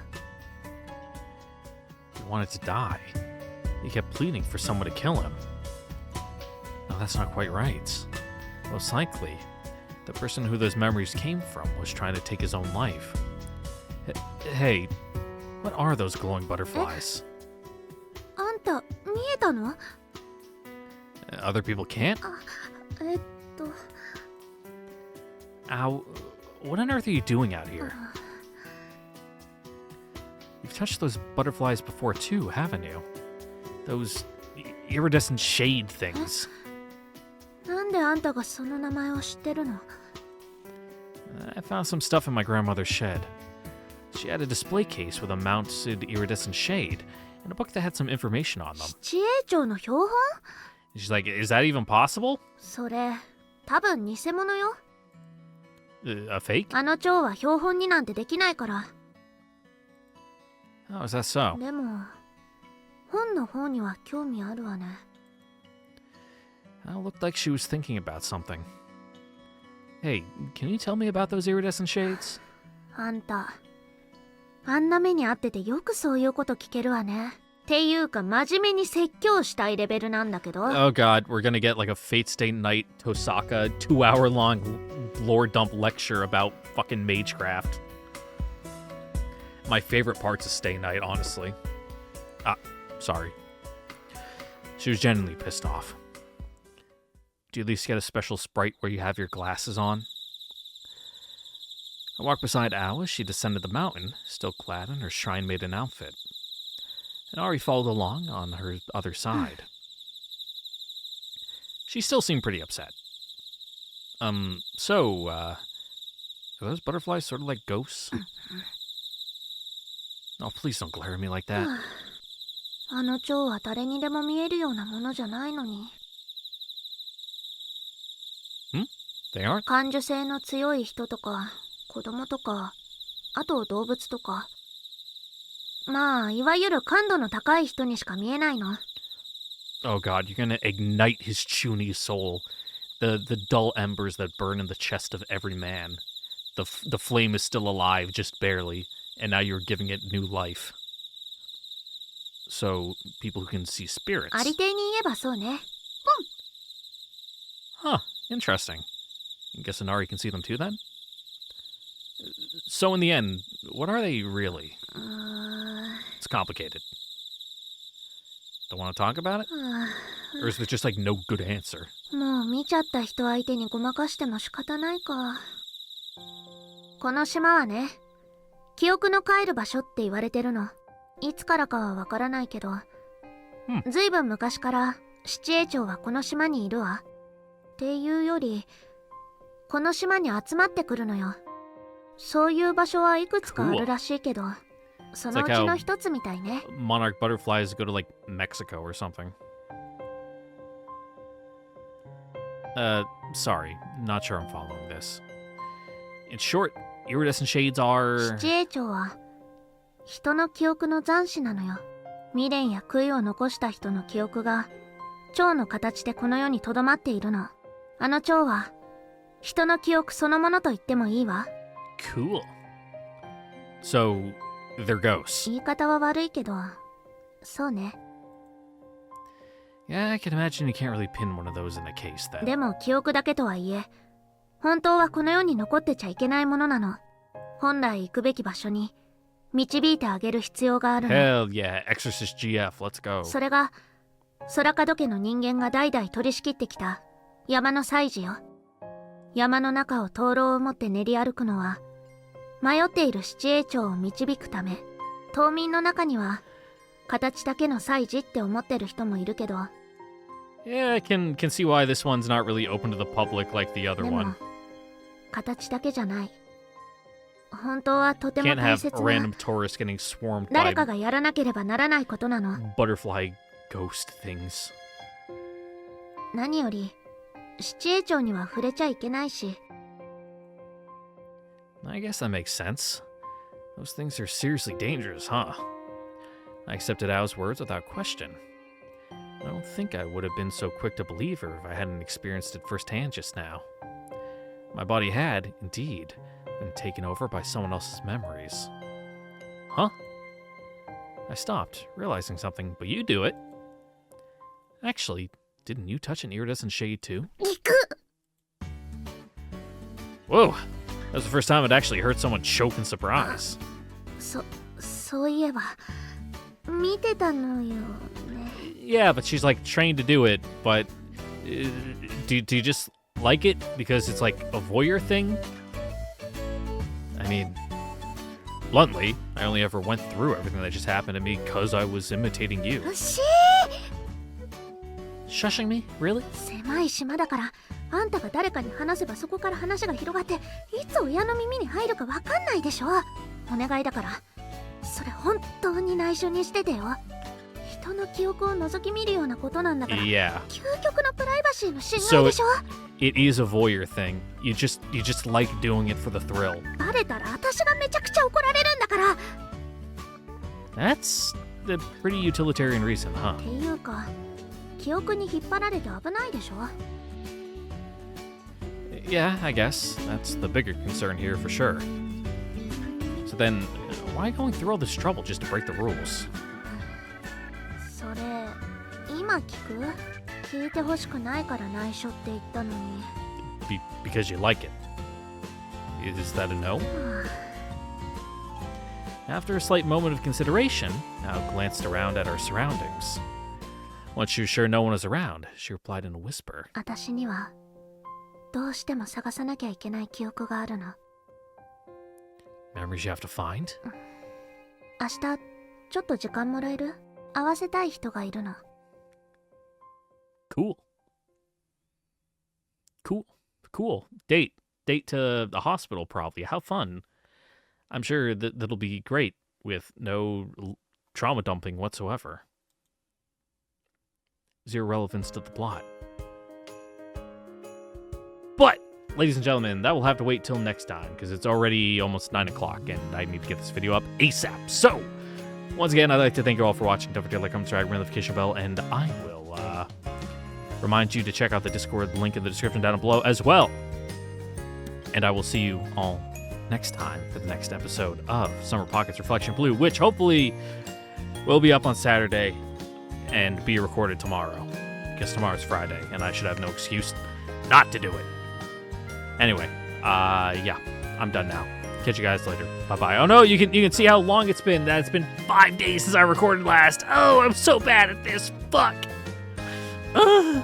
He wanted to die. He kept pleading for someone to kill him. No, that's not quite right. Most likely, the person who those memories came from was trying to take his own life. Hey, what are those glowing butterflies? あんた見えたの? Other people can't? えっと Ow, what on earth are you doing out here? You've touched those butterflies before too, haven't you? Those iridescent shade things. なんであんたがその名前を知ってるの? I found some stuff in my grandmother's shed. She had a display case with a mounted iridescent shade and a book that had some information on them. 七英朝の標本? She's like, is that even possible? それ多分偽物よ. A fake? あの蝶は標本になんてできないから。 Oh, is that so? でも本の方には興味あるわね。 It looked like she was thinking about something. Hey, can you tell me about those iridescent shades? あんたあんな目に遭っててよくそういうこと聞けるわね。っていうか真面目に説教したいレベルなんだけど。 Oh god, we're gonna get like a Fate Stay Night Tosaka 2-hour-long lore dump lecture about fucking Magecraft. My favorite parts of Stay Night, honestly. Sorry. She was genuinely pissed off. Do you at least get a special sprite where you have your glasses on? I walked beside Ao as she descended the mountain, still clad in her Shrine Maiden outfit. And Ari followed along on her other side. She still seemed pretty upset. So, are those butterflies sort of like ghosts? Oh, please don't glare at me like that. あの蝶は誰にでも見えるようなものじゃないのに。 They aren't? 感受性の強い人とか子供とか、あと動物とか、まあいわゆる感度の高い人にしか見えないの。 Oh god, you're gonna ignite his chuny soul. The dull embers that burn in the chest of every man. The flame is still alive, just barely, and now you're giving it new life. So, people who can see spirits. ありていに言えばそうね。 Huh, interesting. I guess Inari can see them too then? So in the end, what are they really? It's complicated. Don't want to talk about it? Or is there just like no good answer? もう見ちゃった人相手にごまかしても仕方ないか。この島はね、記憶の帰る場所って言われてるの。いつからかはわからないけど、ずいぶん昔から七栄町はこの島にいるわ。っていうより、この島に集まってくるのよ。そういう場所はいくつかあるらしいけど、そのうちの一つみたいね。Monarch butterflies go to like Mexico or something. Sorry, not sure I'm following this. In short, iridescent shades are... 七栄町は人の記憶の残滓なのよ。未練や悔いを残した人の記憶が蝶の形でこの世に留まっているの。あの蝶は人の記憶そのものと言ってもいいわ。 Cool. So, they're ghosts. 言い方は悪いけど、そうね。 Yeah, I can imagine you can't really pin one of those in a case then. でも記憶だけとはいえ、本当はこの世に残ってちゃいけないものなの。本来行くべき場所に導いてあげる必要があるの。 Hell yeah, Exorcist GF, let's go. それが空門家の人間が代々取り仕切ってきた山の祭事よ。山の中を灯籠を持って練り歩くのは迷っている七栄町を導くため。島民の中には形だけの祭事って思ってる人もいるけど、 Yeah, I can see why this one's not really open to the public like the other で one. も形だけじゃない。本当はとても Can't 大 have 切 random な tourists getting swarmed 誰 by かがやらなければならないことなの。 butterfly ghost things. 何より七栄町には触れちゃいけないし。 I guess that makes sense. Those things are seriously dangerous, huh? I accepted Ao's words without question. I don't think I would have been so quick to believe her if I hadn't experienced it firsthand just now. My body had, indeed, been taken over by someone else's memories. Huh? I stopped, realizing something, but you do it. Actually, didn't you touch an iridescent shade too? 行く。 Whoa! That was the first time I'd actually heard someone choke in surprise. そういえば見てたのよね。 Yeah, but she's like trained to do it, but do you just like it because it's like a voyeur thing? I mean, bluntly, I only ever went through everything that just happened to me because I was imitating you. し Shushing me? Really? 狭い島だからあんたが誰かに話せばそこから話が広がっていつ親の耳に入るかわかんないでしょ。お願いだからそれ本当に内緒にしててよ。人の記憶を覗き見るようなことなんだから。 Yeah. 究極のプライバシーの侵害でしょ。 It is a voyeur thing. You just like doing it for the thrill. バレたら私がめちゃくちゃ怒られるんだから。 That's a pretty utilitarian reason, huh? っていうか記憶に引っ張られて危ないでしょ。 Yeah, I guess. That's the bigger concern here for sure. So then, why going through all this trouble just to break the rules? それ今聞く？聞いてほしくないから内緒って言ったのに。 Because you like it. Is that a no? After a slight moment of consideration, Ao glanced around at our surroundings. Once she was sure no one was around, she replied in a whisper. 私にはどうしても探さなきゃいけない記憶があるの。 Memories you have to find? 明日ちょっと時間もらえる？会わせたい人がいるの。 Cool. Cool. Date to the hospital, probably. How fun. I'm sure that'll be great with no trauma dumping whatsoever. Zero relevance to the plot. But, ladies and gentlemen, that will have to wait till next time, because it's already almost 9 o'clock, and I need to get this video up ASAP. So, once again, I'd like to thank you all for watching. Don't forget to like, comment, subscribe, ring the notification bell, and I will remind you to check out the Discord link in the description down below as well. And I will see you all next time for the next episode of Summer Pockets Reflection Blue, which hopefully will be up on Saturday and be recorded tomorrow, because tomorrow's Friday, and I should have no excuse not to do it. Anyway, yeah, I'm done now. Catch you guys later. Bye-bye. Oh no, you can see how long it's been. It's been 5 days since I recorded last. Oh, I'm so bad at this. Fuck. Ugh.